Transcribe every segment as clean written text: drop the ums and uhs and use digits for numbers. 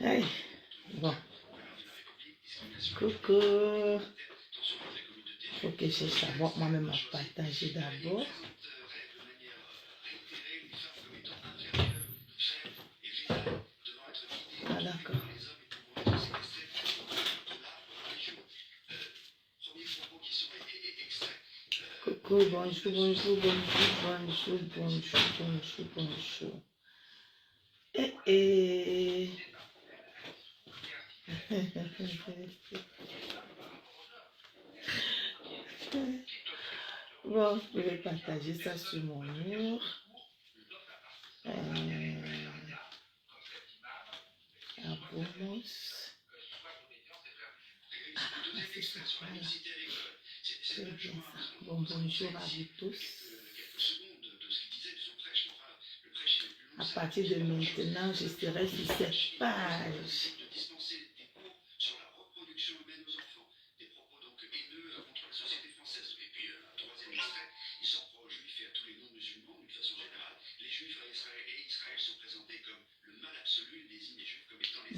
Hey. Bon. Coucou. Faut que je savoir moi-même à partager d'abord. Ah d'accord. Coucou, bonjour, bonjour, bonjour, bonjour, bonjour, bonjour, bonjour. Eh. Bon, je vais partager ça sur mon mur. Abomos. C'est ça, voilà. C'est bien ça. Bon, bonjour à vous tous. À partir de maintenant, je serai sur cette page.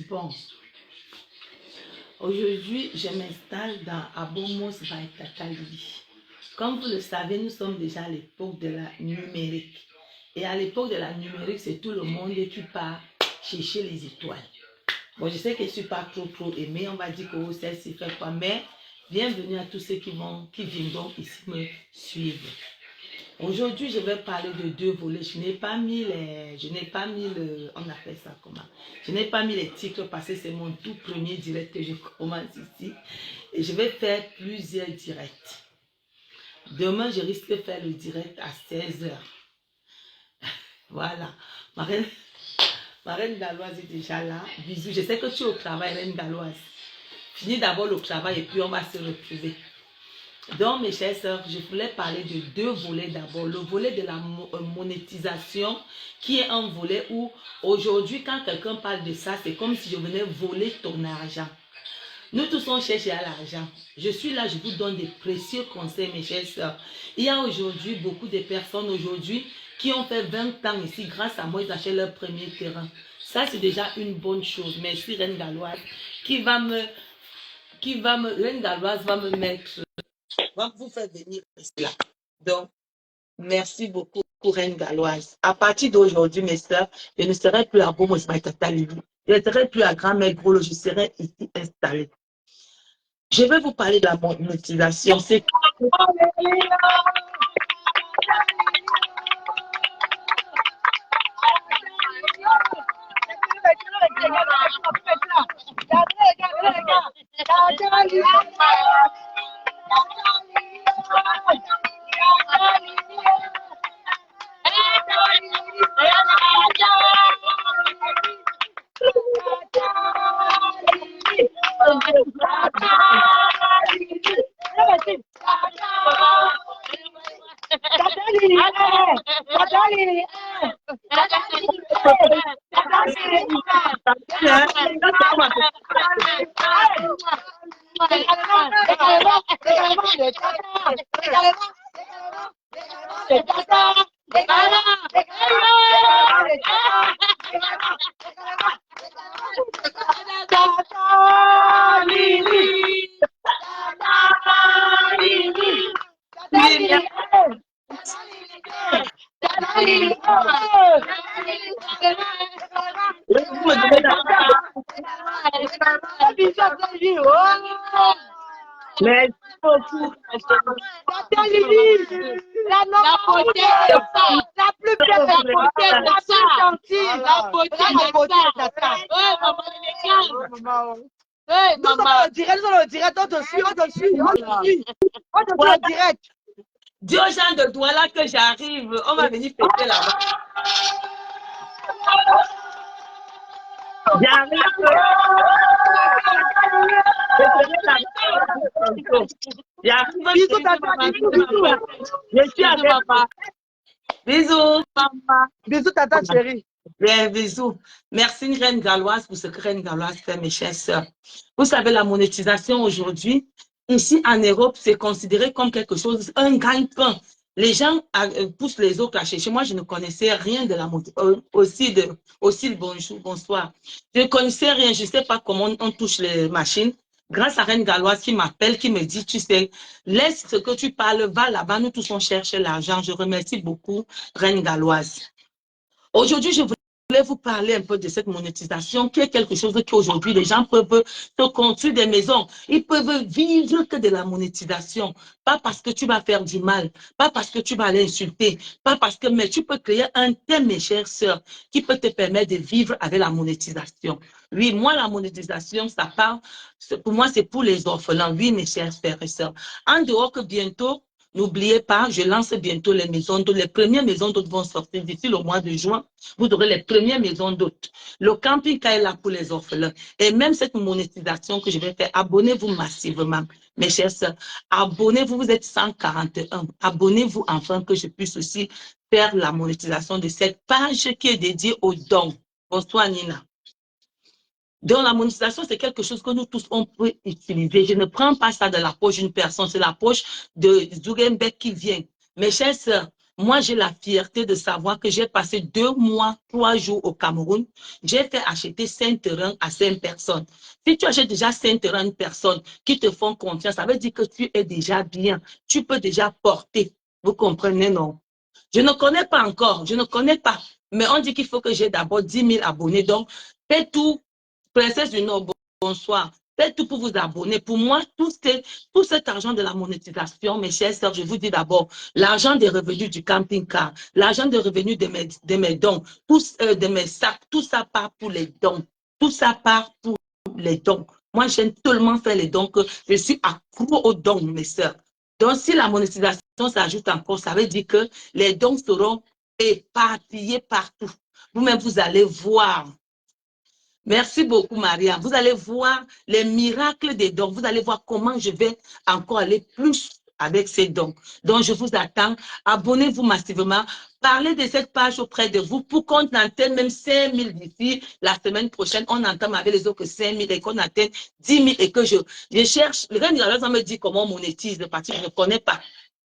Bon, aujourd'hui, je m'installe dans Abomos by Tatali. Comme vous le savez, nous sommes déjà à l'époque de la numérique. Et à l'époque de la numérique, c'est tout le monde qui part chercher les étoiles. Bon, je sais que je ne suis pas trop aimée, on va dire que celle-ci fait quoi, mais bienvenue à tous ceux qui viendront ici me suivre. Aujourd'hui, je vais parler de deux volets. Je n'ai pas mis on appelle ça comment? Je n'ai pas mis les titres parce que c'est mon tout premier direct que je commence ici. Et je vais faire plusieurs directs. Demain, je risque de faire le direct à 16h. Voilà. Ma reine Galloise est déjà là. Bisous. Je sais que tu es au travail, reine Galloise. Finis d'abord le travail et puis on va se retrouver. Donc, mes chères sœurs, je voulais parler de deux volets d'abord. Le volet de la monétisation, qui est un volet où, aujourd'hui, quand quelqu'un parle de ça, c'est comme si je venais voler ton argent. Nous tous, on cherche à l'argent. Je suis là, je vous donne des précieux conseils, mes chères sœurs. Il y a aujourd'hui beaucoup de personnes aujourd'hui qui ont fait 20 ans ici. Grâce à moi, ils achètent leur premier terrain. Ça, c'est déjà une bonne chose. Merci, Reine Galloise, Reine Galloise va me mettre... va vous faire venir ici là. Donc, merci beaucoup, Reine Galloise. À partir d'aujourd'hui, mes soeurs, je ne serai plus à Bomos Maïtata Lili. Je ne serai plus à Grand-Mère Grolo, je serai ici installée. Je vais vous parler de la monétisation. C'est merci beaucoup. La plus belle, la plus gentille, la beauté de Tata. Nous sommes au direct, on te suit au direct. Dis aux gens de Douala que j'arrive, on va venir fêter là-bas. J'arrive. Bisous, Tata. Je suis avec papa. Bisous, maman. Bisous, Tata chérie. Bien, bisous. Merci, Reine Galloise, pour ce que Reine Galloise fait, mes chères sœurs. Vous savez, la monétisation aujourd'hui, ici en Europe, c'est considéré comme quelque chose, un gagne-pain. Les gens poussent les autres à chercher. Moi, je ne connaissais rien de la aussi bonjour, bonsoir. Je ne connaissais rien. Je ne sais pas comment on touche les machines. Grâce à Reine Galloise qui m'appelle, qui me dit, tu sais, laisse ce que tu parles, va là-bas, nous tous on cherche l'argent. Je remercie beaucoup Reine Galloise. Aujourd'hui, je voulais vous parler un peu de cette monétisation qui est quelque chose qu'aujourd'hui, les gens peuvent se construire des maisons. Ils peuvent vivre que de la monétisation. Pas parce que tu vas faire du mal, pas parce que tu vas l'insulter, pas parce que, mais tu peux créer un thème, mes chères sœurs, qui peut te permettre de vivre avec la monétisation. Oui, moi, la monétisation, ça part, pour moi, c'est pour les orphelins. Oui, mes chers frères et sœurs. En dehors que bientôt, n'oubliez pas, je lance bientôt les maisons d'hôtes. Les premières maisons d'hôtes vont sortir d'ici le mois de juin. Vous aurez les premières maisons d'hôtes. Le camping-car est là pour les orphelins. Et même cette monétisation que je vais faire, abonnez-vous massivement. Mes chers sœurs, abonnez-vous, vous êtes 141. Abonnez-vous afin que je puisse aussi faire la monétisation de cette page qui est dédiée aux dons. Bonsoir Nina. Donc, la monétisation, c'est quelque chose que nous tous, on peut utiliser. Je ne prends pas ça de la poche d'une personne, c'est la poche de Zurenbeck qui vient. Mes chers sœurs, moi, j'ai la fierté de savoir que j'ai passé 2 mois, 3 jours au Cameroun. J'ai fait acheter 5 terrains à 5 personnes. Si tu achètes déjà 5 terrains à une personne qui te font confiance, ça veut dire que tu es déjà bien. Tu peux déjà porter. Vous comprenez, non? Je ne connais pas encore, je ne connais pas. Mais on dit qu'il faut que j'ai d'abord 10 000 abonnés. Donc, faites tout. Princesse du Nord, bonsoir. Faites tout pour vous abonner. Pour moi, tout cet argent de la monétisation, mes chers sœurs, je vous dis d'abord, l'argent des revenus du camping-car, l'argent des revenus de mes dons, de mes sacs, tout ça part pour les dons. Tout ça part pour les dons. Moi, j'aime tellement faire les dons que je suis accro aux dons, mes sœurs. Donc, si la monétisation s'ajoute encore, ça veut dire que les dons seront éparpillés partout. Vous-même, vous allez voir. Merci beaucoup, Maria. Vous allez voir les miracles des dons. Vous allez voir comment je vais encore aller plus avec ces dons. Donc, je vous attends. Abonnez-vous massivement. Parlez de cette page auprès de vous pour qu'on atteigne même 5 000 d'ici la semaine prochaine. On entame avec les autres 5 000 et qu'on atteigne 10 000 et que je cherche. Le gars me dit comment on monétise parce que je ne connais pas.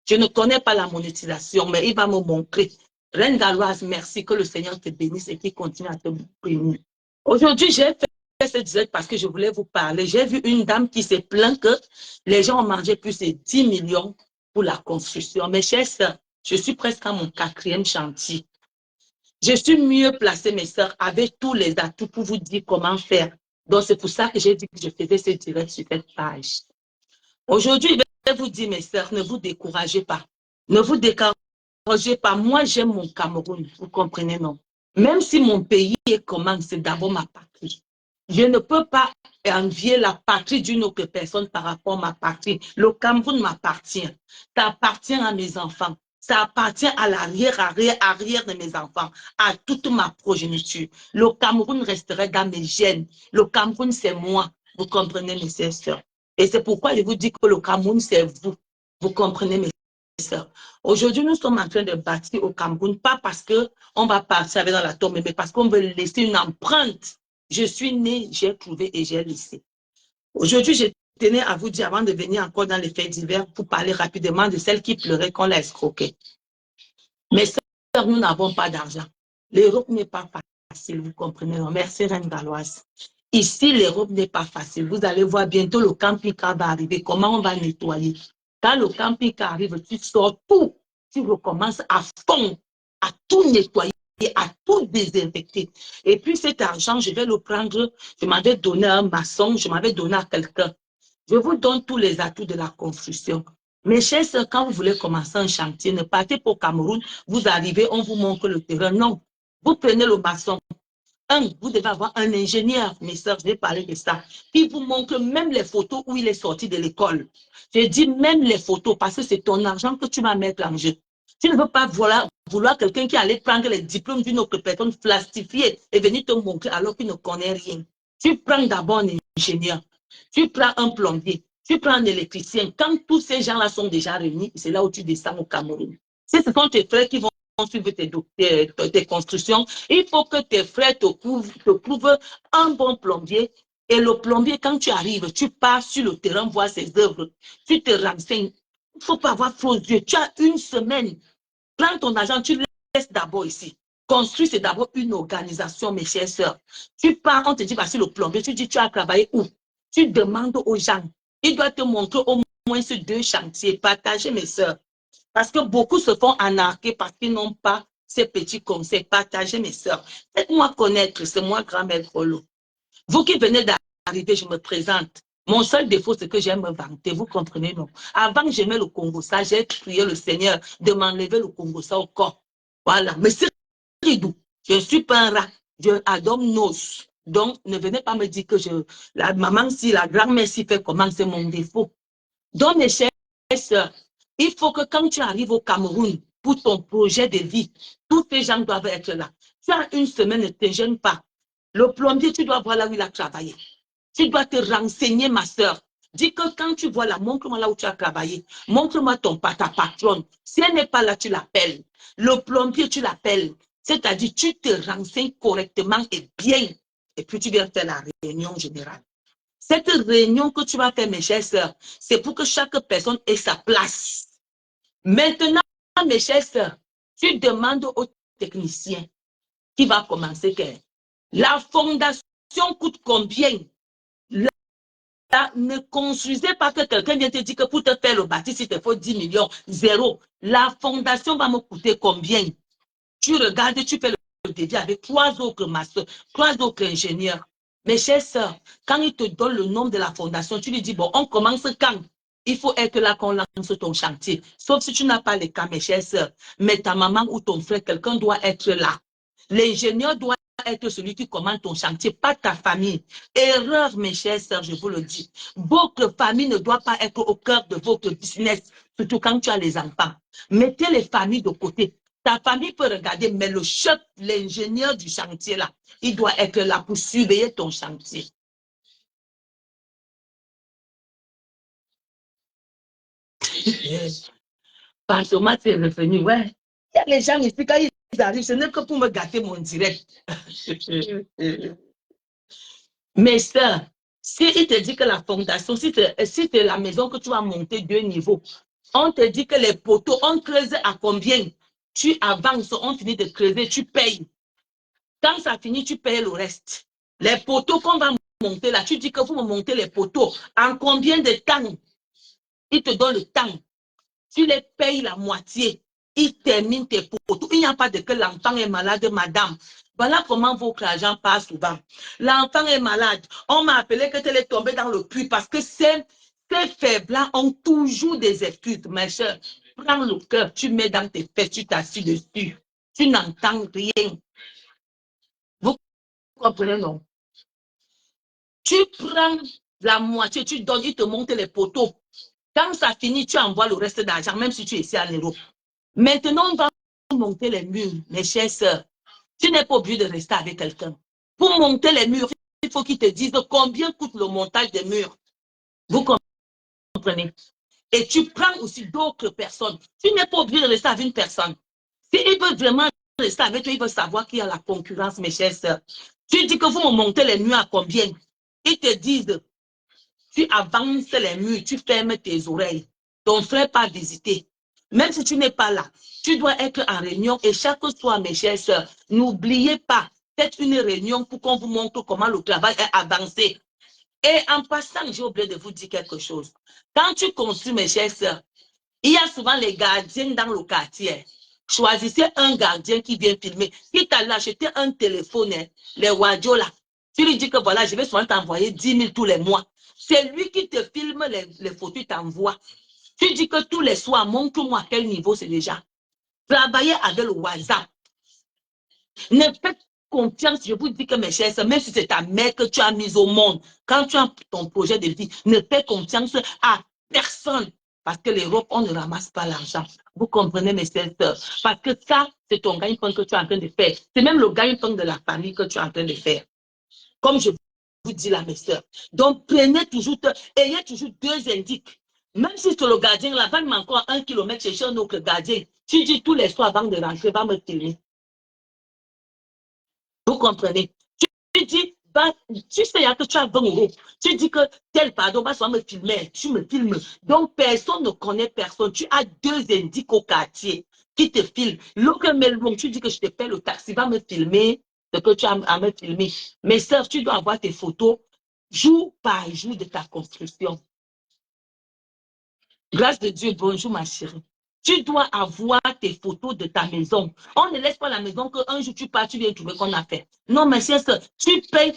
Je ne connais pas la monétisation, mais il va me montrer. Reine Galloise, merci. Que le Seigneur te bénisse et qu'il continue à te bénir. Aujourd'hui, j'ai fait ce direct parce que je voulais vous parler. J'ai vu une dame qui s'est plaint que les gens ont mangé plus de 10 millions pour la construction. Mes chers sœurs, je suis presque à mon 4e chantier. Je suis mieux placée, mes sœurs, avec tous les atouts pour vous dire comment faire. Donc, c'est pour ça que j'ai dit que je faisais ce direct sur cette page. Aujourd'hui, je vais vous dire, mes sœurs, ne vous découragez pas. Ne vous découragez pas. Moi, j'aime mon Cameroun. Vous comprenez, non? Même si mon pays est comment, c'est d'abord ma patrie. Je ne peux pas envier la patrie d'une autre personne par rapport à ma patrie. Le Cameroun m'appartient. Ça appartient à mes enfants. Ça appartient à l'arrière de mes enfants, à toute ma progéniture. Le Cameroun resterait dans mes gènes. Le Cameroun, c'est moi. Vous comprenez, mes sœurs. Et c'est pourquoi je vous dis que le Cameroun, c'est vous. Vous comprenez, mes sœurs. Aujourd'hui, nous sommes en train de bâtir au Cameroun, pas parce qu'on va partir avec dans la tombe, mais parce qu'on veut laisser une empreinte. Je suis née, j'ai trouvé et j'ai laissé. Aujourd'hui, je tenais à vous dire, avant de venir encore dans les faits divers, pour parler rapidement de celle qui pleurait qu'on l'a escroquée. Mais sœurs, nous n'avons pas d'argent. L'Europe n'est pas facile, vous comprenez. Merci, Reine Galloise. Ici, l'Europe n'est pas facile. Vous allez voir bientôt le camping-car va arriver. Comment on va nettoyer? Quand le camping-car arrive, tu sors tout. Tu recommences à fond, à tout nettoyer, à tout désinfecter. Et puis cet argent, je vais le prendre. Je m'avais donné à un maçon, je m'avais donné à quelqu'un. Je vous donne tous les atouts de la construction. Mes chers sœurs, quand vous voulez commencer un chantier, ne partez pas au Cameroun, vous arrivez, on vous montre le terrain. Non, vous prenez le maçon. Vous devez avoir un ingénieur, mes sœurs, je vais parler de ça. Qui vous montre même les photos où il est sorti de l'école. Je dis même les photos parce que c'est ton argent que tu vas mettre en jeu. Tu ne veux pas vouloir quelqu'un qui allait prendre les diplômes d'une autre personne plastifiée et venir te montrer alors qu'il ne connaît rien. Tu prends d'abord un ingénieur, tu prends un plombier, tu prends un électricien. Quand tous ces gens-là sont déjà réunis, c'est là où tu descends au Cameroun. Si ce sont tes frères qui vont suivre tes constructions, il faut que tes frères te prouvent un bon plombier. Et le plombier, quand tu arrives, tu pars sur le terrain voir ses œuvres. Tu te renseignes. Il ne faut pas avoir faux yeux. Tu as 1 semaine Prends ton argent, tu le laisses d'abord ici. Construire, c'est d'abord une organisation, mes chères sœurs. Tu pars, on te dit, voici le plombier, tu dis, tu as travaillé où? Tu demandes aux gens. Il doit te montrer au moins ces 2 chantiers. Partagez, mes sœurs. Parce que beaucoup se font anarquer parce qu'ils n'ont pas ces petits conseils. Partagez, mes sœurs. Faites-moi connaître, c'est moi, grand-mère Grolo. Vous qui venez d'arriver, je me présente. Mon seul défaut, c'est que j'aime me vanter. Vous comprenez, non? Avant que j'aimais le Congo, ça, j'ai prié le Seigneur de m'enlever le Congo, ça au corps. Voilà. Mais c'est ridou. Je ne suis pas un rat. Je adore nos. Donc, ne venez pas me dire que la maman, si la grand-mère, si fait comment, c'est mon défaut. Donc, mes chers sœurs, il faut que quand tu arrives au Cameroun pour ton projet de vie, tous ces gens doivent être là. Tu as une semaine, ne te gêne pas. Le plombier, tu dois voir là où il a travaillé. Tu dois te renseigner, ma soeur. Dis que quand tu vois là, montre-moi là où tu as travaillé. Montre-moi ta patronne. Si elle n'est pas là, tu l'appelles. Le plombier, tu l'appelles. C'est-à-dire, tu te renseignes correctement et bien. Et puis, tu viens faire la réunion générale. Cette réunion que tu vas faire, mes chères sœurs, c'est pour que chaque personne ait sa place. Maintenant, mes chères sœurs, tu demandes au technicien qui va commencer que la fondation coûte combien? Là, ne construisez pas que quelqu'un vient te dire que pour te faire le bâtiment, il te faut 10 millions, zéro. La fondation va me coûter combien? Tu regardes, tu fais le devis avec 3 autres masters, 3 autres ingénieurs. Mes chères sœurs, quand il te donne le nom de la fondation, tu lui dis, bon, on commence quand? Il faut être là qu'on lance ton chantier. Sauf si tu n'as pas les cas, mes chères sœurs. Mais ta maman ou ton frère, quelqu'un doit être là. L'ingénieur doit être celui qui commande ton chantier, pas ta famille. Erreur, mes chères sœurs, je vous le dis. Votre famille ne doit pas être au cœur de votre business, surtout quand tu as les enfants. Mettez les familles de côté. Ta famille peut regarder, mais le chef, l'ingénieur du chantier là, il doit être là pour surveiller ton chantier. Pantomat est revenu, ouais. Il y a les gens ici, quand ils arrivent, ce n'est que pour me gâter mon direct. Mais ça, si il te dit que la fondation, si c'est la maison que tu vas monter 2 niveaux, on te dit que les poteaux, on creuse à combien? Tu avances, on finit de creuser, tu payes. Quand ça finit, tu payes le reste. Les poteaux qu'on va monter là, tu dis que vous me montez les poteaux. En combien de temps? Il te donne le temps. Tu les payes la moitié. Il termine tes poteaux. Il n'y a pas de que l'enfant est malade, madame. Voilà comment votre argent passe souvent. L'enfant est malade. On m'a appelé que tu es tombé dans le puits parce que ces faibles-là ont toujours des excuses. Ma chère, prends le cœur, tu mets dans tes fesses, tu t'assieds dessus. Tu n'entends rien. Vous comprenez, non? Tu prends la moitié, tu donnes, il te monte les poteaux. Quand ça finit, tu envoies le reste d'argent, même si tu es ici en Europe. Maintenant, on va monter les murs, mes chères sœurs. Tu n'es pas obligé de rester avec quelqu'un. Pour monter les murs, il faut qu'ils te disent combien coûte le montage des murs. Vous comprenez? Et tu prends aussi d'autres personnes. Tu n'es pas obligé de rester avec une personne. S'il veut vraiment rester avec toi, il veut savoir qu'il y a la concurrence, mes chères sœurs. Tu dis que vous me montez les murs à combien? Ils te disent, tu avances les murs, tu fermes tes oreilles. Ton frère pas visiter. Même si tu n'es pas là, tu dois être en réunion et chaque soir, mes chères sœurs, n'oubliez pas, faites une réunion pour qu'on vous montre comment le travail est avancé. Et en passant, j'ai oublié de vous dire quelque chose. Quand tu construis, mes chères sœurs, il y a souvent les gardiens dans le quartier. Choisissez un gardien qui vient filmer. Si tu as acheté un téléphone, les radios là, tu lui dis que voilà, je vais souvent t'envoyer 10 000 tous les mois. C'est lui qui te filme les photos, t'envoie. Tu dis que tous les soirs, montre-moi à quel niveau c'est déjà. Travaillez avec le WhatsApp. Ne faites confiance, je vous dis que mes chers sœurs, même si c'est ta mère que tu as mise au monde, quand tu as ton projet de vie, ne fais confiance à personne. Parce que l'Europe, on ne ramasse pas l'argent. Vous comprenez, mes chers sœurs? Parce que ça, c'est ton gagne-pain que tu es en train de faire. C'est même le gagne-pain de la famille que tu es en train de faire. Comme je vous dis là, mes sœurs. Donc, prenez toujours, ayez toujours 2 indices. Même si c'est le gardien, là, va encore 1 kilomètre chercher un autre gardien. Tu dis tous les soirs avant de rentrer, va me filmer. Vous comprenez? Tu dis, bah, tu sais que tu as 20 euros. Tu dis que tel pardon, va me filmer. Tu me filmes. Donc, personne ne connaît personne. Tu as 2 indices au quartier. qui te filme. L'autre melon, tu dis que je te paie le taxi, va me filmer ce que tu as à me filmer. Mes sœurs, tu dois avoir tes photos jour par jour de ta construction. Grâce de Dieu, bonjour ma chérie. Tu dois avoir tes photos de ta maison. On ne laisse pas la maison qu'un jour tu pars, tu viens trouver qu'on a fait. Non, mes sœurs, tu payes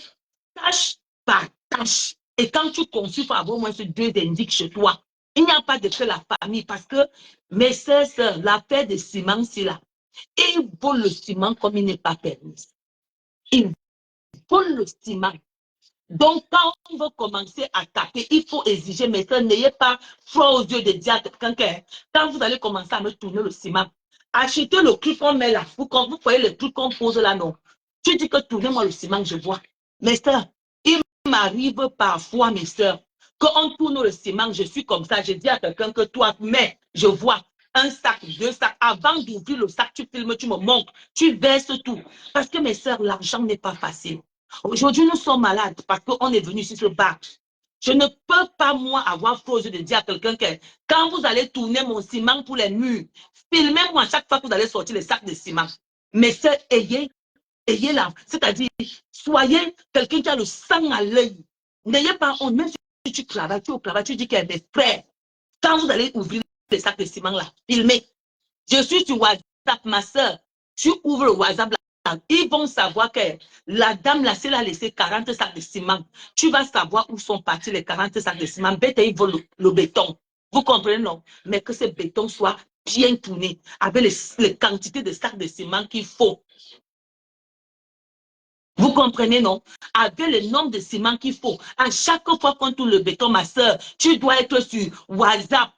tâche par tâche. Et quand tu construis, il faut avoir au moins ces 2 indices chez toi. Il n'y a pas de que la famille parce que, mes sœurs, l'affaire de ciment, c'est là. Ils volent le ciment comme il n'est pas permis. Ils volent le ciment. Donc, quand on veut commencer à taper, il faut exiger, mais ça, n'ayez pas froid aux yeux de dire à quelqu'un que quand vous allez commencer à me tourner le ciment, achetez le truc qu'on met là. Vous voyez le truc qu'on pose là, non? Tu dis que tournez-moi le ciment, je vois. Mais ça, il m'arrive parfois, mes soeurs, qu'on tourne le ciment, je suis comme ça, je dis à quelqu'un que toi, mais je vois un sac, 2 sacs. Avant d'ouvrir le sac, tu filmes, tu me montres, tu verses tout. Parce que mes soeurs, l'argent n'est pas facile. Aujourd'hui, nous sommes malades parce qu'on est venu ici se battre. Je ne peux pas, moi, avoir faux de dire à quelqu'un que quand vous allez tourner mon ciment pour les murs, filmez-moi chaque fois que vous allez sortir les sacs de ciment. Mais c'est ayez là. C'est-à-dire, soyez quelqu'un qui a le sang à l'œil. N'ayez pas honte, même si tu travailles, tu es au travail, tu dis qu'il y a des frères. Quand vous allez ouvrir les sacs de ciment là, filmez. Je suis sur WhatsApp, ma soeur. Tu ouvres le WhatsApp là. Ils vont savoir que la dame là, si elle a laissé 40 sacs de ciment, tu vas savoir où sont partis les 40 sacs de ciment. Bête, ils veulent le béton. Vous comprenez, non? Mais que ce béton soit bien tourné avec les quantités de sacs de ciment qu'il faut. Vous comprenez, non? Avec le nombre de ciment qu'il faut. À chaque fois qu'on tourne le béton, ma soeur, tu dois être sur WhatsApp.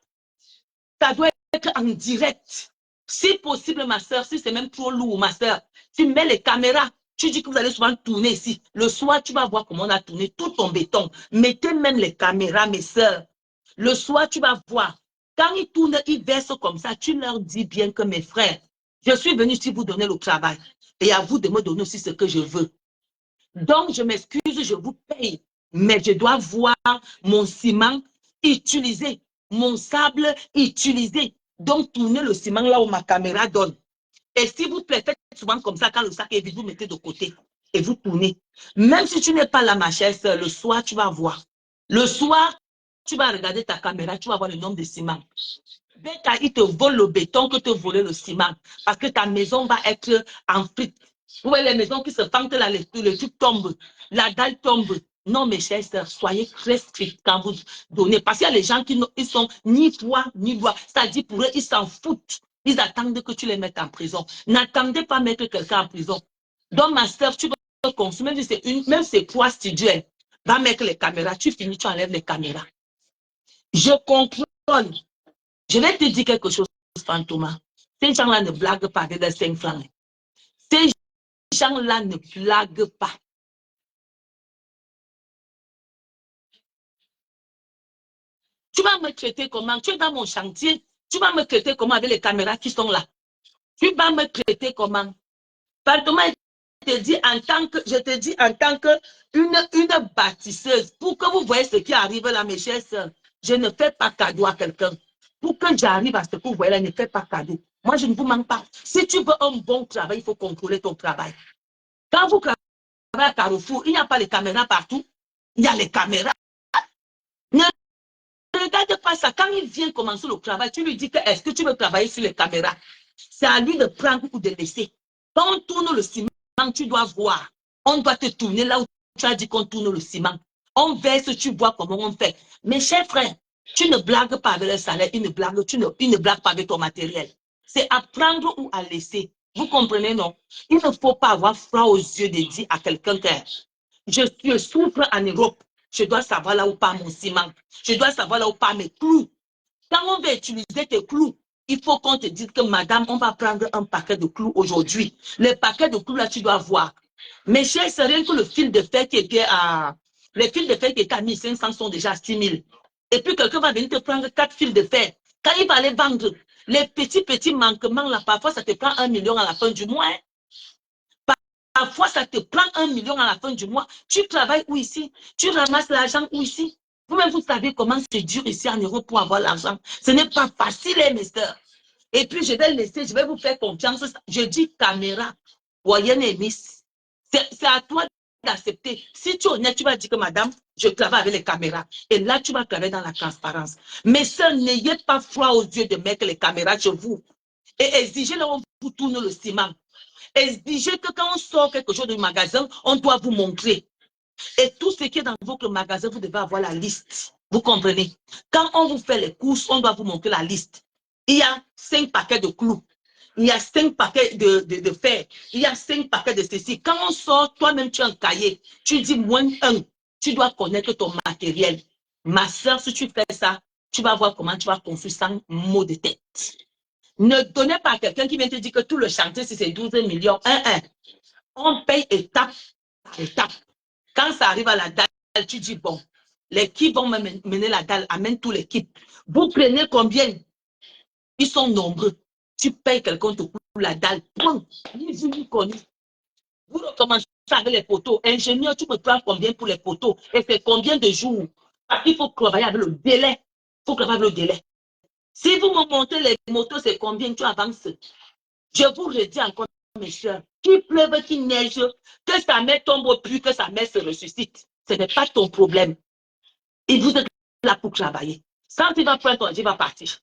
Ça doit être en direct. Si possible, ma soeur, si c'est même trop lourd, ma soeur, tu mets les caméras. Tu dis que vous allez souvent tourner ici. Le soir, tu vas voir comment on a tourné tout ton béton. Mettez même les caméras, mes soeurs. Le soir, tu vas voir. Quand ils tournent, ils versent comme ça. Tu leur dis bien que mes frères, je suis venu ici vous donner le travail. Et à vous de me donner aussi ce que je veux. Donc, je m'excuse, je vous paye. Mais je dois voir mon ciment utilisé. Mon sable utilisé. Donc, tournez le ciment là où ma caméra donne. Et s'il vous plaît, faites souvent comme ça, quand le sac est vide, vous mettez de côté et vous tournez. Même si tu n'es pas là, ma chère soeur, le soir, tu vas voir. Le soir, tu vas regarder ta caméra, tu vas voir le nombre de ciment. Bêta, il te vole le béton que te voler le ciment. Parce que ta maison va être en frites. Vous voyez les maisons qui se fendent là, le truc tombe, la dalle tombe. Non, mes chers sœurs, soyez très stricts quand vous donnez. Parce qu'il y a les gens qui ils sont ni foi, ni loi. C'est-à-dire pour eux, ils s'en foutent. Ils attendent que tu les mettes en prison. N'attendez pas mettre quelqu'un en prison. Donc, ma sœur, tu veux consommer, même c'est quoi studieux, va mettre les caméras. Tu finis, tu enlèves les caméras. Je contrôle. Je vais te dire quelque chose, Fantoma. Ces gens-là ne blaguent pas avec les 5 francs. Ces gens-là ne blaguent pas. Tu vas me traiter comment? Tu es dans mon chantier. Tu vas me traiter comment avec les caméras qui sont là? Tu vas me traiter comment? Fantoma, je te dis en tant qu'une bâtisseuse, pour que vous voyez ce qui arrive là, mes chers sœurs, je ne fais pas cadeau à quelqu'un. Pour que j'arrive à ce que vous voyez là, ne fais pas cadeau. Moi, je ne vous manque pas. Si tu veux un bon travail, il faut contrôler ton travail. Quand vous travaillez à Carrefour, il n'y a pas les caméras partout. Il y a les caméras. Ne regarde pas ça. Quand il vient commencer le travail, tu lui dis que est-ce que tu veux travailler sur les caméras? C'est à lui de prendre ou de laisser. Quand on tourne le ciment, tu dois voir. On doit te tourner là où tu as dit qu'on tourne le ciment. On verse, tu vois comment on fait. Mes chers frères, tu ne blagues pas avec le salaire, il ne blague pas avec ton matériel. C'est à prendre ou à laisser. Vous comprenez, non? Il ne faut pas avoir froid aux yeux de dire à quelqu'un que je souffre en Europe. Je dois savoir là où part mon ciment. Je dois savoir là où part mes clous. Quand on veut utiliser tes clous, il faut qu'on te dise que madame, on va prendre un paquet de clous aujourd'hui. Les paquets de clous là, tu dois voir. Mais chers, c'est rien que le fil de fer qui était à... Les fils de fer qui étaient à 1500 sont déjà à 6000. Et puis quelqu'un va venir te prendre 4 fils de fer. Quand il va les vendre, les petits manquements là, parfois ça te prend 1 million à la fin du mois. Hein. Parfois ça te prend 1 million à la fin du mois. Tu travailles où ici? Tu ramasses l'argent où ici? Vous-même, vous savez comment c'est dur ici en Europe pour avoir l'argent. Ce n'est pas facile, mes sœurs. Et puis, je vais laisser, je vais vous faire confiance. Je dis caméra. Voyez, Miss. C'est à toi d'accepter. Si tu es honnête, tu vas dire que madame, je travaille avec les caméras. Et là, tu vas travailler dans la transparence. Mais ça, n'ayez pas froid aux yeux de mettre les caméras chez vous. Et exigez là où on vous tourne le ciment. Exigez que quand on sort quelque chose du magasin, on doit vous montrer. Et tout ce qui est dans votre magasin, vous devez avoir la liste. Vous comprenez? Quand on vous fait les courses, on doit vous montrer la liste. Il y a 5 paquets de clous. Il y a 5 paquets de fer. Il y a 5 paquets de ceci. Quand on sort, toi-même, tu as un cahier. Tu dis moins 1. Tu dois connaître ton matériel. Ma soeur, si tu fais ça, tu vas voir comment tu vas construire sans mot de tête. Ne donnez pas à quelqu'un qui vient te dire que tout le chantier, c'est 12 millions. On paye étape par étape. Quand ça arrive à la dalle, tu dis, bon, l'équipe vont mener la dalle, amène toute l'équipe. Vous prenez combien? Ils sont nombreux. Tu payes quelqu'un pour la dalle. Bon, vous recommencez avec les poteaux. Ingénieur, tu me prends combien pour les poteaux? Et c'est combien de jours? Parce qu'il faut travailler avec le délai. Il faut travailler avec le délai. Si vous me montrez les motos, c'est combien tu avances? Je vous redis encore, mes soeurs, qu'il pleuve, qu'il neige, que sa mère tombe au puits, que sa mère se ressuscite. Ce n'est pas ton problème. Et vous êtes là pour travailler. Quand il va prendre ton argent, il va partir.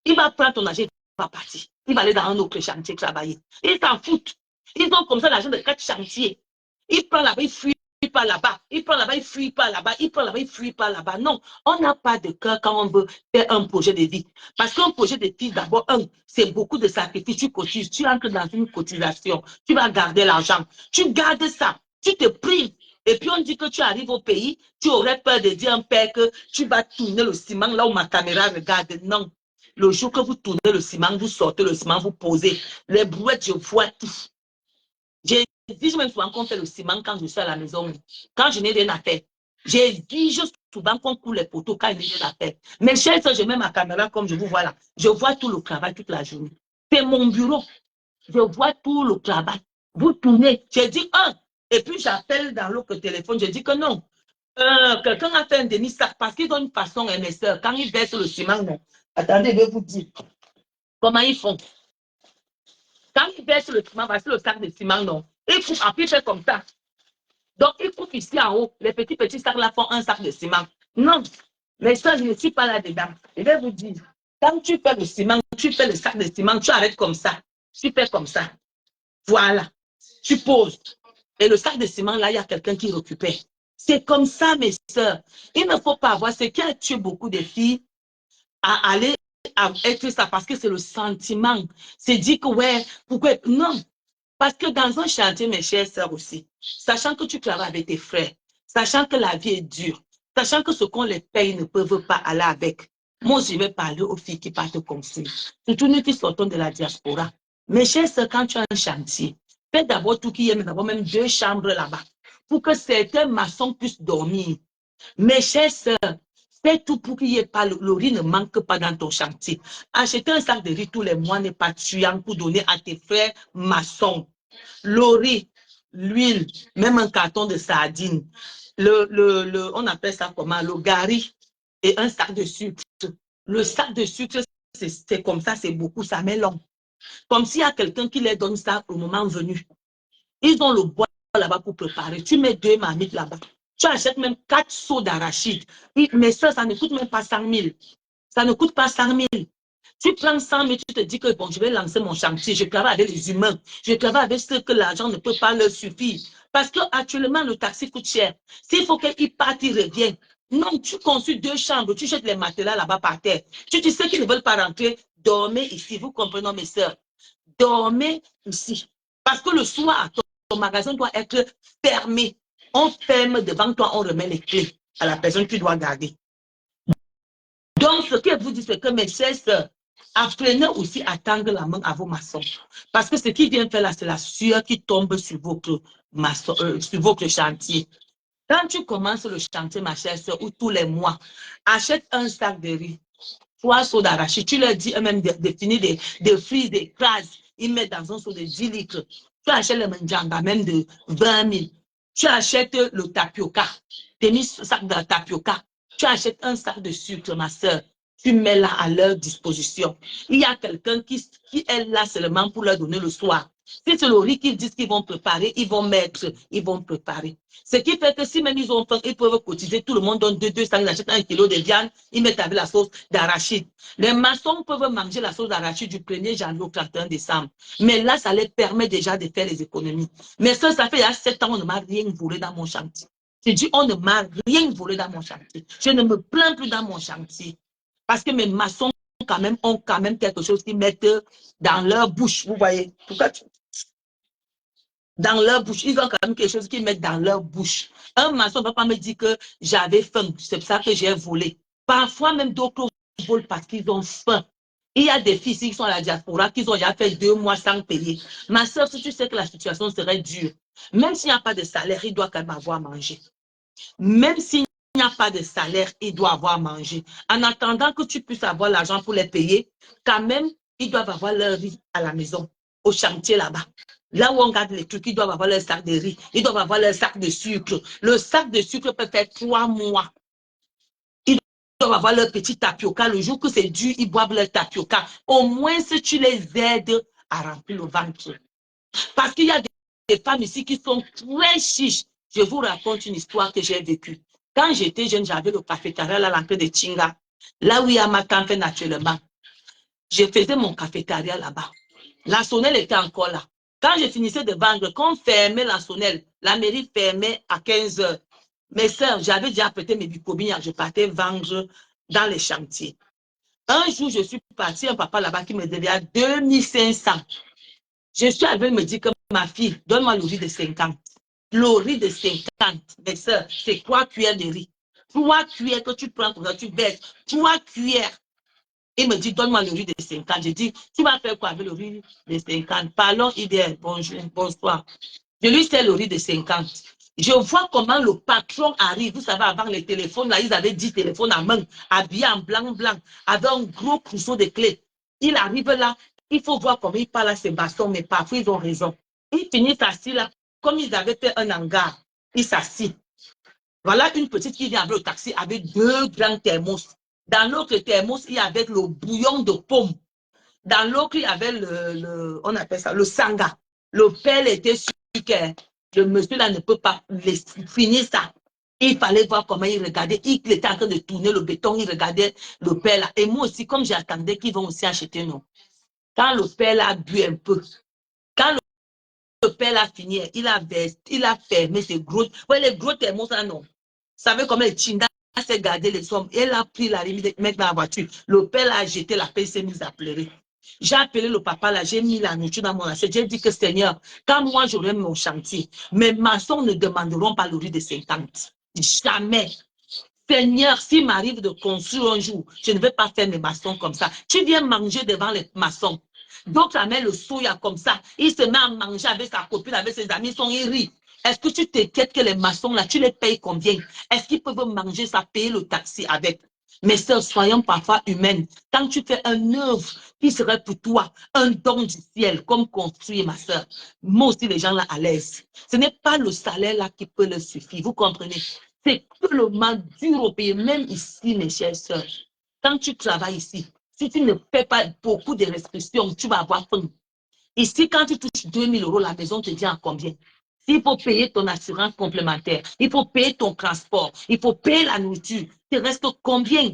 Il va prendre ton argent, il va partir. Il va aller dans un autre chantier travailler. Ils s'en foutent. Ils ont comme ça l'argent de 4 chantiers. Il prend là-bas, il fuit par là-bas. Il prend là-bas, il fuit par là-bas. Il prend là-bas, il fuit par là-bas. Non, on n'a pas de cœur quand on veut faire un projet de vie. Parce qu'un projet de vie, d'abord, c'est beaucoup de sacrifices. Tu cotises, tu entres dans une cotisation. Tu vas garder l'argent. Tu gardes ça. Tu te prives. Et puis on dit que tu arrives au pays, tu aurais peur de dire à un père que tu vas tourner le ciment là où ma caméra regarde. Non. Le jour que vous tournez le ciment, vous sortez le ciment, vous posez. Les brouettes, je vois tout. J'exige même souvent qu'on fait le ciment quand je suis à la maison. Quand je n'ai rien à faire. J'exige souvent qu'on coule les poteaux quand je n'ai rien à faire. Mais chers soeurs, je mets ma caméra comme je vous vois là. Je vois tout le travail toute la journée. C'est mon bureau. Je vois tout le travail. Vous tournez. J'ai dit et puis j'appelle dans l'autre téléphone. Je dis que non. Quelqu'un a fait un déni parce qu'ils ont une façon, mes soeurs, quand ils baissent le ciment, non. Attendez, je vais vous dire comment ils font. Quand ils baissent le ciment, voici le sac de ciment, non. Ils coupent, après ils font comme ça. Donc, ils coupent ici en haut. Les petits sacs là font un sac de ciment. Non, mais ça, je ne suis pas là-dedans. Je vais vous dire, quand tu fais le ciment, tu fais le sac de ciment, tu arrêtes comme ça. Tu fais comme ça. Voilà. Tu poses. Et le sac de ciment, là, il y a quelqu'un qui récupère. C'est comme ça, mes soeurs. Il ne faut pas avoir ce qui a tué beaucoup de filles à aller à être ça parce que c'est le sentiment. C'est dit que, ouais, pourquoi? Non. Parce que dans un chantier, mes chères sœurs aussi, sachant que tu travailles avec tes frères, sachant que la vie est dure, sachant que ce qu'on les paye ne peuvent pas aller avec, moi, je vais parler aux filles qui partent construire. Surtout nous qui sortons de la diaspora. Mes chères sœurs, quand tu as un chantier, fais d'abord tout qu'il y ait d'abord même 2 chambres là-bas pour que certains maçons puissent dormir. Mes chères sœurs, fais tout pour qu'il n'y ait pas, le riz ne manque pas dans ton chantier. Acheter un sac de riz tous les mois n'est pas tuant pour donner à tes frères maçons. Le riz, l'huile, même un carton de sardines. On appelle ça comment? Le gari et un sac de sucre. Le sac de sucre, c'est comme ça, c'est beaucoup, ça met long. Comme s'il y a quelqu'un qui les donne ça au moment venu. Ils ont le bois là-bas pour préparer. Tu mets 2 marmites là-bas. Tu achètes même 4 seaux d'arachide. Mais ça ne coûte même pas 100 000. Ça ne coûte pas 100 000. Tu prends 100 000, tu te dis que bon, je vais lancer mon chantier. Je travaille avec les humains. Je travaille avec ceux que l'argent ne peut pas leur suffire. Parce qu'actuellement, le taxi coûte cher. S'il faut qu'il parte, il revient. Non, tu construis 2 chambres, tu jettes les matelas là-bas par terre. Tu dis ceux qui ne veulent pas rentrer, dormez ici. Vous comprenez, mes soeurs? Dormez ici. Parce que le soir, ton magasin doit être fermé. On ferme devant toi, on remet les clés à la personne qui doit garder. Donc, ce que vous dites, c'est que mes chers sœurs, apprenez aussi à tendre la main à vos maçons. Parce que ce qui vient faire là, c'est la sueur qui tombe sur votre, sur votre chantier. Quand tu commences le chantier, ma chère sœur, ou tous les mois, achète un sac de riz, 3 seaux d'arachide. Tu leur dis eux-mêmes de finir des frites, des crases. Ils mettent dans un seau de 10 litres. Tu achètes le manjanga, même de 20 000. Tu achètes le tapioca. Tu as mis ce sac de tapioca. Tu achètes un sac de sucre, ma soeur. tu mets là à leur disposition. Il y a quelqu'un qui est là seulement pour leur donner le soir. Si c'est le riz qu'ils disent qu'ils vont préparer, ils vont mettre, ils vont préparer. Ce qui fait que si même ils ont faim, ils peuvent cotiser, tout le monde donne 200, ils achètent 1 kilo de viande, ils mettent avec la sauce d'arachide. Les maçons peuvent manger la sauce d'arachide du 1er janvier au 31 décembre. Mais là, ça les permet déjà de faire les économies. Mais ça fait il y a 7 ans, on ne m'a rien volé dans mon chantier. Je dis, on ne m'a rien volé dans mon chantier. Je ne me plains plus dans mon chantier. Parce que mes maçons ont quand même quelque chose qu'ils mettent dans leur bouche. Vous voyez? Pourquoi dans leur bouche, ils ont quand même quelque chose qu'ils mettent dans leur bouche. Un maçon ne va pas me dire que j'avais faim, c'est pour ça que j'ai volé. Parfois, même d'autres volent parce qu'ils ont faim. Il y a des filles qui sont à la diaspora, qui ont déjà fait 2 mois sans payer. Ma soeur, si tu sais que la situation serait dure, même s'il n'y a pas de salaire, il doit quand même avoir mangé. Même s'il n'y a pas de salaire, il doit avoir mangé. En attendant que tu puisses avoir l'argent pour les payer, quand même, ils doivent avoir leur riz à la maison, au chantier là-bas. Là où on garde les trucs, ils doivent avoir leur sac de riz, ils doivent avoir leur sac de sucre. Le sac de sucre peut faire 3 mois. Ils doivent avoir leur petit tapioca. Le jour que c'est dur, ils boivent leur tapioca. Au moins, si tu les aides à remplir le ventre. Parce qu'il y a des femmes ici qui sont très chiches. Je vous raconte une histoire que j'ai vécue. Quand j'étais jeune, j'avais le cafétéria à l'entrée de Chinga. Là où il y a ma tante naturellement. Je faisais mon cafétéria là-bas. La sonnelle était encore là. Quand je finissais de vendre, quand on fermait la sonnelle, la mairie fermait à 15 h. Mes soeurs, j'avais déjà prêté mes bicobines, je partais vendre dans les chantiers. Un jour, je suis partie, un papa là-bas qui me devait 2500. Je suis arrivée, me dit que ma fille, donne-moi le riz de 50. Le riz de 50, mes soeurs, c'est 3 cuillères de riz. 3 cuillères que tu prends, tu baisses. 3 cuillères. Il me dit, donne-moi le riz de 50. Je dis, tu vas faire quoi avec le riz de 50? Parlons idéal. Bonjour, bonsoir. Je lui sais le riz de 50. Je vois comment le patron arrive. Vous savez, avant les téléphones, là, ils avaient 10 téléphones à main, habillés en blanc, avec un gros trousseau de clés. Il arrive là, il faut voir comment il parle à ses bastons, mais parfois ils ont raison. Ils finissent assis là, comme ils avaient fait un hangar. Ils s'assit. Voilà une petite qui vient avec le taxi avec 2 grands thermos. Dans l'autre thermos, il y avait le bouillon de pomme. Dans l'autre, il y avait on appelle ça, le sanga. Le père était sûr que le monsieur là ne peut pas finir ça. Il fallait voir comment il regardait. Il était en train de tourner le béton, il regardait le père là. Et moi aussi, comme j'attendais qu'ils vont aussi acheter, non. Quand le père là a bu un peu, quand le père là a fini, il a fermé ses gros, ouais, les gros thermos là, non. Vous savez comment les Chinda s'est gardé les sommes. Elle a pris la limite de mettre dans la voiture. Le père a jeté la paix, il s'est mis à pleurer. J'ai appelé le papa là, j'ai mis la nourriture dans mon assiette. J'ai dit que Seigneur, quand moi j'aurai mon chantier, mes maçons ne demanderont pas le riz de 50. Jamais. Seigneur, s'il m'arrive de construire un jour, je ne vais pas faire mes maçons comme ça. Tu viens manger devant les maçons. D'autres amènent le soya comme ça. Il se met à manger avec sa copine, avec ses amis, ils rient. Est-ce que tu t'inquiètes que les maçons là, tu les payes combien? Est-ce qu'ils peuvent manger ça, payer le taxi avec? Mais sœurs, soyons parfois humaines. Quand tu fais une œuvre qui serait pour toi un don du ciel, comme construire, ma sœur, moi aussi les gens là à l'aise. Ce n'est pas le salaire là qui peut leur suffire, vous comprenez? C'est tellement dur au pays, même ici, mes chères sœurs. Quand tu travailles ici, si tu ne fais pas beaucoup de restrictions, tu vas avoir faim. Ici, quand tu touches 2000 €, la maison te dit à combien? S'il faut payer ton assurance complémentaire, il faut payer ton transport, il faut payer la nourriture, il te reste combien?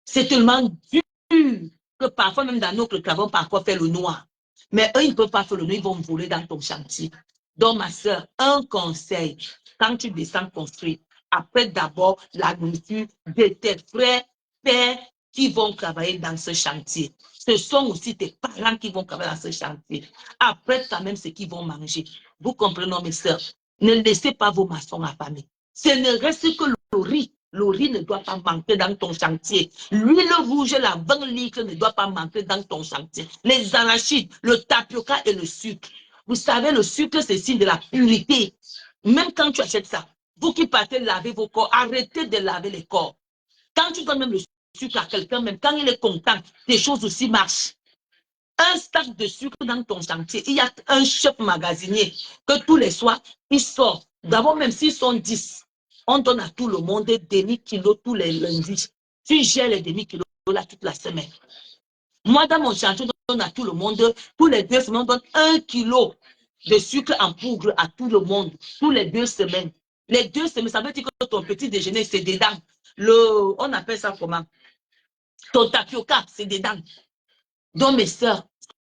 C'est tellement dur que parfois, même dans notre travail, parfois faire le noir. Mais eux, ils ne peuvent pas faire le noir, ils vont voler dans ton chantier. Donc, ma soeur, un conseil, quand tu descends construire, après d'abord la nourriture de tes frères, pères qui vont travailler dans ce chantier. Ce sont aussi tes parents qui vont travailler dans ce chantier. Après, quand même, ce qu'ils vont manger. Vous comprenez, mes soeurs? Ne laissez pas vos maçons affamés. Ce ne reste que le riz. Le riz ne doit pas manquer dans ton chantier. L'huile rouge, la 20 litres ne doit pas manquer dans ton chantier. Les arachides, le tapioca et le sucre. Vous savez, le sucre, c'est signe de la purité. Même quand tu achètes ça, vous qui partez laver vos corps, arrêtez de laver les corps. Quand tu donnes même le sucre à quelqu'un, même quand il est content, des choses aussi marchent. Un sac de sucre dans ton chantier, il y a un chef magasinier que tous les soirs, il sort. D'abord, même s'ils sont 10, on donne à tout le monde des demi-kilos tous les lundis. Tu gères les demi-kilos là toute la semaine. Moi, dans mon chantier, on donne à tout le monde, tous les 2 semaines, on donne 1 kilo de sucre en poudre à tout le monde, tous les 2 semaines. Les 2 semaines, ça veut dire que ton petit déjeuner, c'est dedans. On appelle ça comment? Ton tapioca, c'est dedans. Donc, mes sœurs,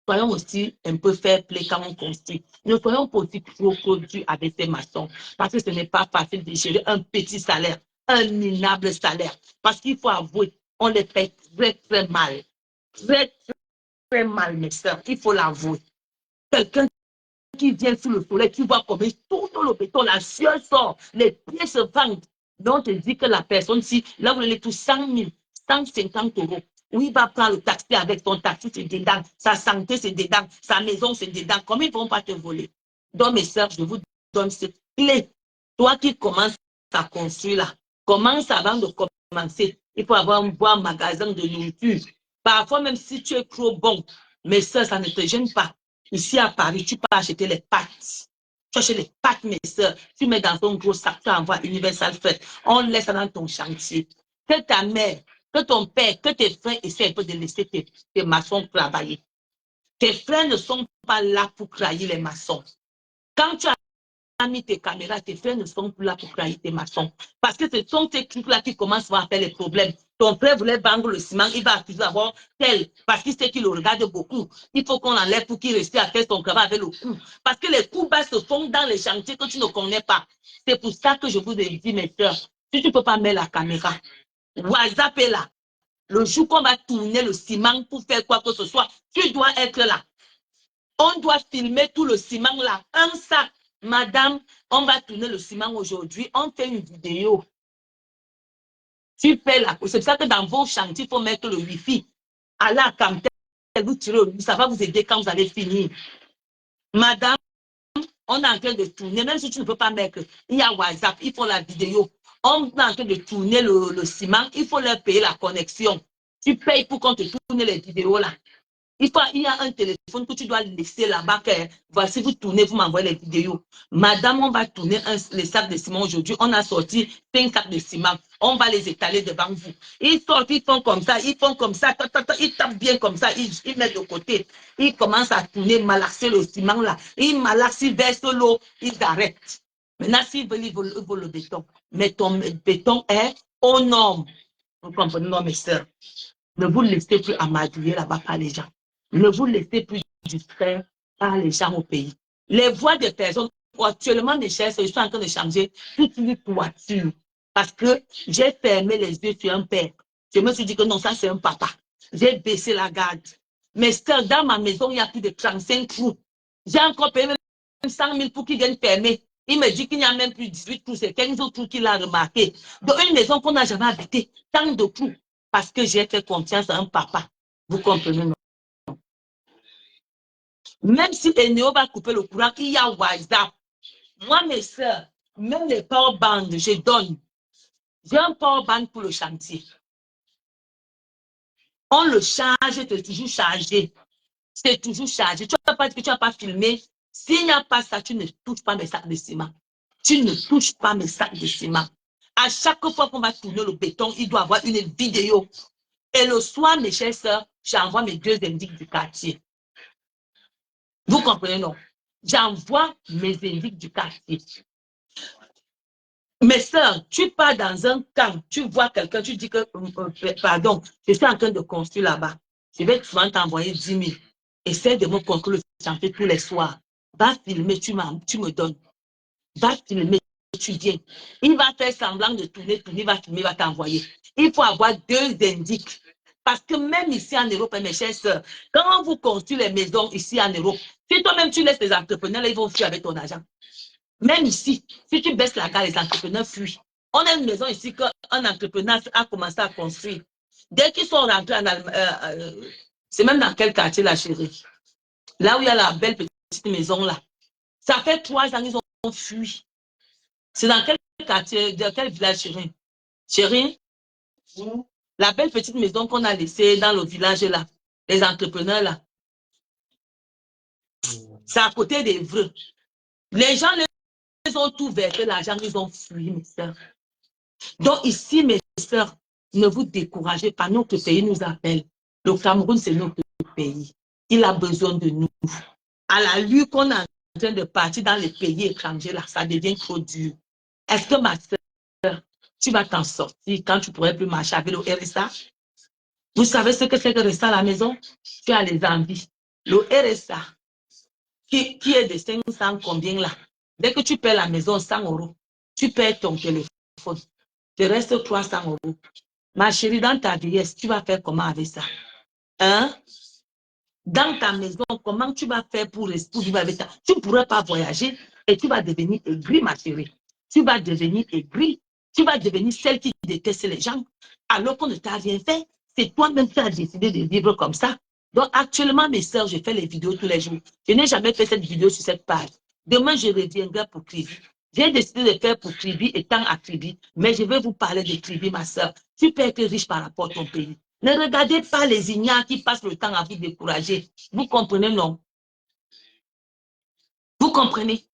soyons aussi un peu fair play quand on construit. Ne soyons pas aussi trop produits avec ces maçons. Parce que ce n'est pas facile de gérer un petit salaire, un minable salaire. Parce qu'il faut avouer, on les paye très, très mal. Très, très mal, mes sœurs. Il faut l'avouer. Quelqu'un qui vient sous le soleil, qui voit comme tout le béton, la sueur sort, les pieds se vendent. Donc, on te dit que la personne, si là, vous voulez tout 100 000, 150 euros, où il va prendre le taxi avec son taxi, c'est dedans, sa santé, c'est dedans, sa maison, c'est dedans. Comment ils ne vont pas te voler? Donc, mes sœurs, je vous donne cette clé. Toi qui commences à construire là, commence avant de commencer. Il faut avoir un bon magasin de nourriture. Parfois, même si tu es trop bon, mes sœurs, ça ne te gêne pas. Ici à Paris, tu peux acheter les pâtes. Tu achètes les pâtes, mes sœurs. Tu mets dans ton gros sac, tu envoies Universal Fret. On laisse ça dans ton chantier. Que ta mère, que ton père, que tes frères essaient un peu de laisser tes maçons travailler. Tes frères ne sont pas là pour crailler les maçons. Quand tu as mis tes caméras, tes frères ne sont plus là pour crailler tes maçons. Parce que ce sont ces trucs-là qui commencent à faire les problèmes. Ton frère voulait vendre le ciment, il va accuser d'abord tel, parce qu'il sait qu'il le regarde beaucoup. Il faut qu'on l'enlève pour qu'il reste à faire son travail avec le coup. Parce que les coups bas se font dans les chantiers que tu ne connais pas. C'est pour ça que je vous ai dit, mes soeurs, si tu ne peux pas mettre la caméra, WhatsApp est là. Le jour qu'on va tourner le ciment pour faire quoi que ce soit, tu dois être là. On doit filmer tout le ciment là. Un sac. Madame, on va tourner le ciment aujourd'hui. On fait une vidéo. Tu fais la. C'est pour ça que dans vos chantiers, il faut mettre le Wi-Fi. Allez à Camtel, vous tirez au ça va vous aider quand vous allez finir. Madame, on est en train de tourner, même si tu ne peux pas mettre, il y a WhatsApp, il faut la vidéo. On est en train de tourner le ciment, il faut leur payer la connexion. Tu payes pour qu'on te tourne les vidéos là. Il y a un téléphone que tu dois laisser là-bas. Voici, vous tournez, vous m'envoyez les vidéos. Madame, on va tourner les sacs de ciment aujourd'hui. On a sorti 5 sacs de ciment. On va les étaler devant vous. Ils sortent, ils font comme ça, ils tapent bien comme ça, ils mettent de côté. Ils commencent à tourner, malaxer le ciment là. Ils malaxent, ils versent l'eau, ils arrêtent. Maintenant, s'ils veulent, ils veulent le béton. Mais ton béton est aux normes. Vous comprenez, non, mes soeurs? Ne vous laissez plus amadouiller là-bas par les gens. Ne vous laissez plus distraire par les gens au pays. Les voix des personnes, actuellement, mes chers, je suis en train de changer toute une toiture. Parce que j'ai fermé les yeux sur un père. Je me suis dit que non, ça c'est un papa. J'ai baissé la garde. Mais dans ma maison, il y a plus de 35 trous. J'ai encore payé même 100 000 pour qu'ils viennent fermer. Il me dit qu'il n'y a même plus 18 trous, c'est 15 trous qu'il a remarqué. Dans une maison qu'on n'a jamais habitée, tant de trous. Parce que j'ai fait confiance à un papa. Vous comprenez, non? Même si Eneo va couper le courant, il y a WhatsApp. Moi, mes soeurs, même les power bands, je donne. J'ai un power band pour le chantier. On le charge, c'est toujours chargé. C'est toujours chargé. Tu ne vas pas dire que tu n'as pas filmé. S'il n'y a pas ça, tu ne touches pas mes sacs de ciment. Tu ne touches pas mes sacs de ciment. À chaque fois qu'on va tourner le béton, il doit avoir une vidéo. Et le soir, mes chères sœurs, j'envoie mes 2 indices du quartier. Vous comprenez, non? J'envoie mes indices du quartier. Mes sœurs, tu pars dans un camp, tu vois quelqu'un, tu dis que, pardon, je suis en train de construire là-bas. Je vais souvent t'envoyer 10 000. Essaie de me construire le chantier tous les soirs. Va filmer, tu me donnes. Va filmer, tu viens. Il va faire semblant de tourner, il va filmer, il va t'envoyer. Il faut avoir 2 indices. Parce que même ici en Europe, mes chères sœurs, quand vous construisez les maisons ici en Europe, si toi-même tu laisses les entrepreneurs, là, ils vont fuir avec ton argent. Même ici, si tu baisses la garde, les entrepreneurs fuient. On a une maison ici qu'un entrepreneur a commencé à construire. Dès qu'ils sont rentrés en Allemagne, c'est même dans quel quartier là, chérie? Là où il y a la belle petite maison là. Ça fait 3 ans qu'ils ont fui. C'est dans quel quartier, dans quel village, chérie? Chérie? La belle petite maison qu'on a laissée dans le village là. Les entrepreneurs là. C'est à côté des Vreux. Les gens, ils ont tout versé l'argent, ils ont fui, mes soeurs. Donc ici, mes soeurs, ne vous découragez pas. Notre pays nous appelle. Le Cameroun, c'est notre pays. Il a besoin de nous. À la lutte qu'on est en train de partir dans les pays étrangers, là, ça devient trop dur. Est-ce que ma soeur, tu vas t'en sortir quand tu ne pourrais plus marcher avec le RSA? Vous savez ce que c'est que rester à la maison? Tu as les envies. Le RSA, qui est de 500 combien là? Dès que tu paies la maison 100 €, tu paies ton téléphone. Il te reste 300 €. Ma chérie, dans ta vieillesse, tu vas faire comment avec ça? Hein? Dans ta maison, comment tu vas faire pour vivre avec ça? Tu ne pourrais pas voyager et tu vas devenir aigri, ma chérie. Tu vas devenir aigri. Tu vas devenir celle qui déteste les gens. Alors qu'on ne t'a rien fait, c'est toi-même qui as décidé de vivre comme ça. Donc actuellement, mes soeurs, je fais les vidéos tous les jours. Je n'ai jamais fait cette vidéo sur cette page. Demain, je reviendrai pour Kribi. J'ai décidé de faire pour Kribi étant à Kribi, mais je vais vous parler de Kribi, ma soeur. Tu peux être riche par rapport à ton pays. Ne regardez pas les ignares qui passent le temps à vous décourager. Vous comprenez, non? Vous comprenez?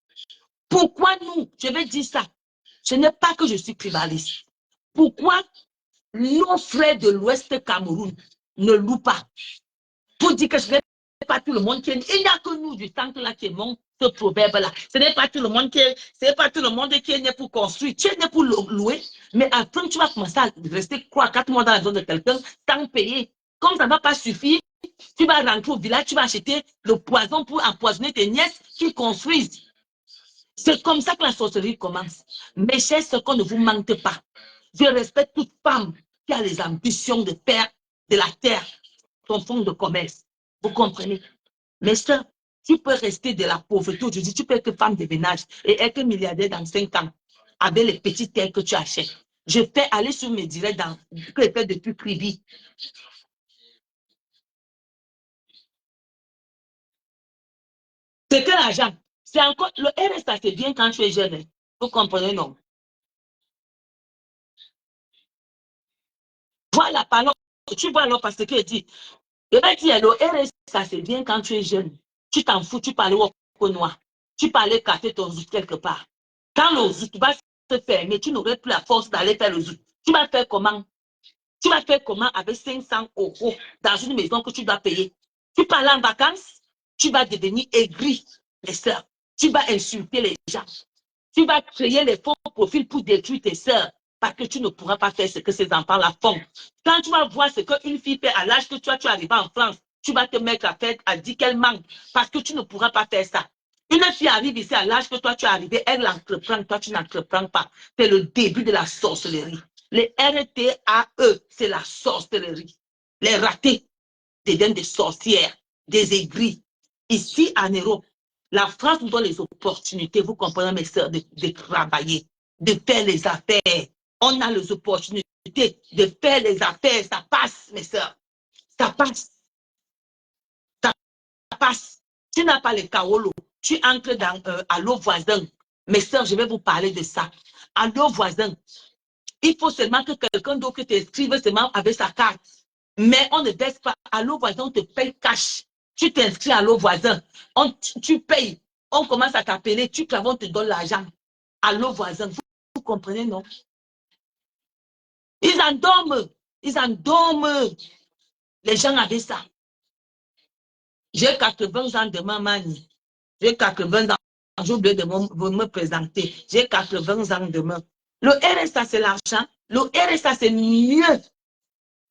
Pourquoi nous, je vais dire ça, ce n'est pas que je suis tribaliste. Pourquoi nos frères de l'Ouest Cameroun ne louent pas? Pour dire que ce n'est pas tout le monde qui est... Il n'y a que nous du centre là qui aimons ce proverbe-là. Ce n'est pas tout le monde qui est... C'est pas tout le monde qui est né pour construire. Tu es né pour louer, mais après tu vas commencer à rester 3-4 mois dans la zone de quelqu'un sans payer. Comme ça ne va pas suffire, tu vas rentrer au village, tu vas acheter le poison pour empoisonner tes nièces qui construisent. C'est comme ça que la sorcellerie commence. Mes chers, ce qu'on ne vous mente pas. Je respecte toute femme qui a les ambitions de faire de la terre son fonds de commerce. Vous comprenez? Mais ça, tu peux rester de la pauvreté aujourd'hui, tu peux être femme de ménage et être milliardaire dans 5 ans avec les petites terres que tu achètes. Je fais aller sur mes directs que je fais depuis Kribi. C'est que l'argent. C'est encore, le RSA, c'est bien quand tu es jeune. Vous comprenez, non? Voilà, pardon. Tu vois alors parce que dit, je vais dire, le RSA, c'est bien quand tu es jeune. Tu t'en fous, tu parles au noir. Tu parlais casser ton zout quelque part. Quand le zout va se fermer, tu n'aurais plus la force d'aller faire le zout. Tu vas faire comment? Tu vas faire comment avec 500 € dans une maison que tu dois payer? Tu parles en vacances, tu vas devenir aigri, les soeurs. Tu vas insulter les gens. Tu vas créer les faux profils pour détruire tes soeurs parce que tu ne pourras pas faire ce que ces enfants-là font. Quand tu vas voir ce qu'une fille fait à l'âge que tu es arrivé en France, tu vas te mettre à dire qu'elle manque parce que tu ne pourras pas faire ça. Une fille arrive ici à l'âge que toi tu es arrivé, elle entreprend, toi tu n'entreprends pas. C'est le début de la sorcellerie. Les RTAE, c'est la sorcellerie. Les ratés deviennent des sorcières, des aigris. Ici en Europe, la France nous donne les opportunités, vous comprenez mes soeurs, de travailler, de faire les affaires. On a les opportunités de faire les affaires. Ça passe, mes soeurs. Ça passe. Ça passe. Tu n'as pas les kaolo. Tu entres dans Allo voisin. Mes soeurs, je vais vous parler de ça. Allo voisin. Il faut seulement que quelqu'un d'autre t'inscrive seulement avec sa carte. Mais on ne baisse pas. Allo voisin, on te paye cash. Tu t'inscris à Allo voisin. Tu payes. On commence à t'appeler. Tu travailles, on te donne l'argent. Allo voisin. Vous comprenez, non? Ils endorment. Ils endorment. Les gens avaient ça. J'ai 80 ans demain, Mani. J'ai 80 ans. J'ai oublié de me présenter. J'ai 80 ans demain. Le RSA, c'est l'argent. Le RSA, c'est mieux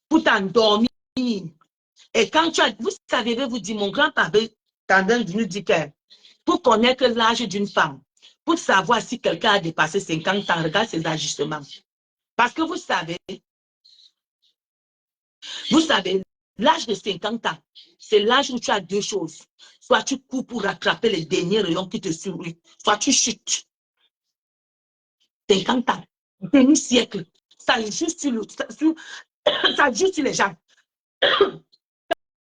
pour t'endormir. Et quand tu as, vous savez, vous dire, mon grand-papa tendance nous dit que pour connaître l'âge d'une femme, pour savoir si quelqu'un a dépassé 50 ans, regarde ses ajustements. Parce que vous savez, l'âge de 50 ans, c'est l'âge où tu as deux choses. Soit tu cours pour rattraper les derniers rayons qui te sourient, soit tu chutes. 50 ans, demi-siècle, ça joue sur les gens.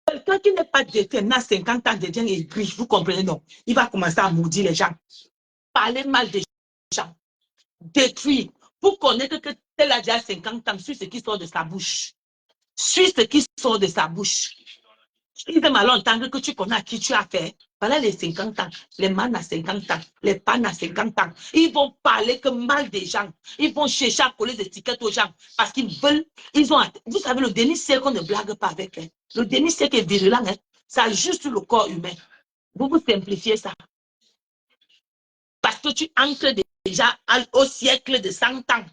Quelqu'un qui n'est pas déterminé à 50 ans devient aigri, vous comprenez, non? Il va commencer à maudire les gens, parler mal des gens, détruire. Pour connaître que tel a déjà 50 ans, sur ce qui sort de sa bouche. Sur ce qui sort de sa bouche. Il va mal entendre que tu connais à qui tu as fait. Voilà les 50 ans, les man à 50 ans, les pannes à 50 ans. Ils vont parler que mal des gens. Ils vont chercher à coller des étiquettes aux gens parce qu'ils veulent, vous savez, le déni c'est qu'on ne blague pas avec. Hein. Le déni c'est qui est virulent, hein. Ça joue sur le corps humain. Vous simplifiez ça. Parce que tu entres déjà au siècle de 100 ans,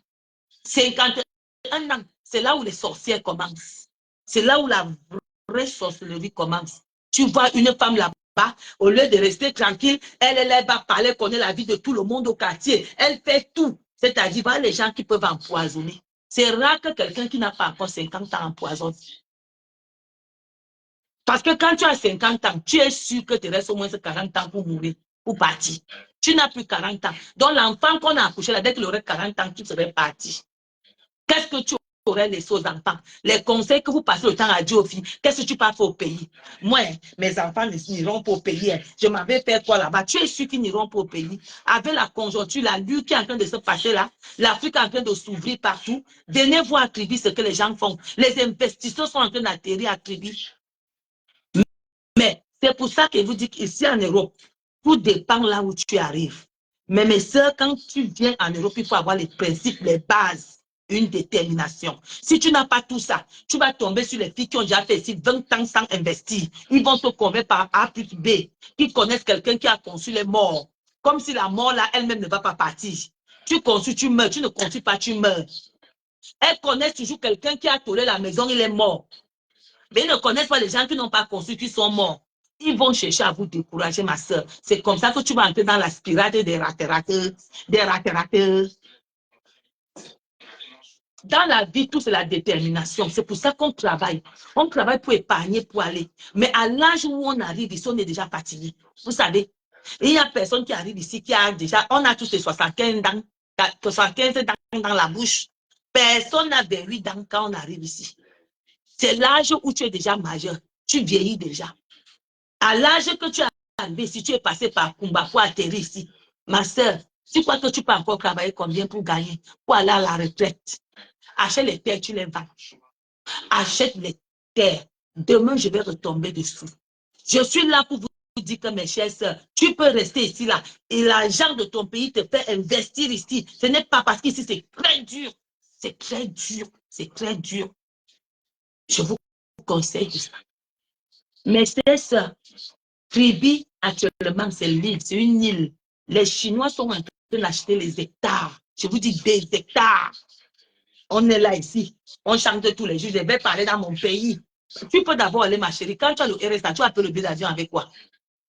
51 ans. C'est là où les sorcières commencent. C'est là où la vraie sorcellerie commence. Tu vois une femme là-bas, au lieu de rester tranquille, elle va parler, connaît la vie de tout le monde au quartier. Elle fait tout. C'est-à-dire, voilà les gens qui peuvent empoisonner. C'est rare que quelqu'un qui n'a pas encore 50 ans empoisonne. Parce que quand tu as 50 ans, tu es sûr que tu restes au moins 40 ans pour mourir, pour partir. Tu n'as plus 40 ans. Donc l'enfant qu'on a accouché là, dès qu'il aurait 40 ans, tu serais parti. Qu'est-ce que tu aurais laissé aux enfants? Les conseils que vous passez le temps à dire aux filles, qu'est-ce que tu passes au pays? Moi, mes enfants n'iront pas au pays. Je m'avais fait quoi là-bas? Tu es sûr qu'ils n'iront pas au pays? Avec la conjoncture, la lutte qui est en train de se passer là, l'Afrique est en train de s'ouvrir partout. Venez voir à Tribi ce que les gens font. Les investisseurs sont en train d'atterrir à Tribi. Mais c'est pour ça que je vous dis qu'ici en Europe, tout dépend là où tu arrives. Mais mes soeurs, quand tu viens en Europe, il faut avoir les principes, les bases, une détermination. Si tu n'as pas tout ça, tu vas tomber sur les filles qui ont déjà fait ici 20 ans sans investir. Ils vont te convaincre par A plus B, qui connaissent quelqu'un qui a conçu les morts. Comme si la mort là, elle-même ne va pas partir. Tu conçus, tu meurs. Tu ne conçus pas, tu meurs. Elles connaissent toujours quelqu'un qui a tourné la maison, il est mort. Mais ils ne connaissent pas les gens qui n'ont pas conçu, qui sont morts. Ils vont chercher à vous décourager, ma soeur. C'est comme ça que tu vas entrer dans la spirale des ratés. Dans la vie, tout c'est la détermination. C'est pour ça qu'on travaille. On travaille pour épargner, pour aller. Mais à l'âge où on arrive ici, on est déjà fatigué. Vous savez, il y a personne qui arrive ici qui a déjà, on a tous les 75 dents, 75 dents dans la bouche. Personne n'a 28 dents quand on arrive ici. C'est l'âge où tu es déjà majeur. Tu vieillis déjà. À l'âge que tu as arrivé, si tu es passé par Kumba pour atterrir ici, ma soeur, tu crois que tu peux encore travailler combien pour gagner, pour aller à la retraite? Achète les terres, tu les vends. Achète les terres. Demain, je vais retomber dessous. Je suis là pour vous dire que mes chères soeurs, tu peux rester ici là et l'argent de ton pays te fait investir ici. Ce n'est pas parce qu'ici c'est très dur. C'est très dur. C'est très dur. Je vous conseille ça. Mes chères soeurs, Tribi, actuellement, c'est l'île, c'est une île. Les Chinois sont en train d'acheter les hectares. Je vous dis des hectares. On est là ici. On chante tous les jours. Je vais parler dans mon pays. Tu peux d'abord aller, ma chérie. Quand tu as le RSA, tu appelles le billet d'avion avec quoi?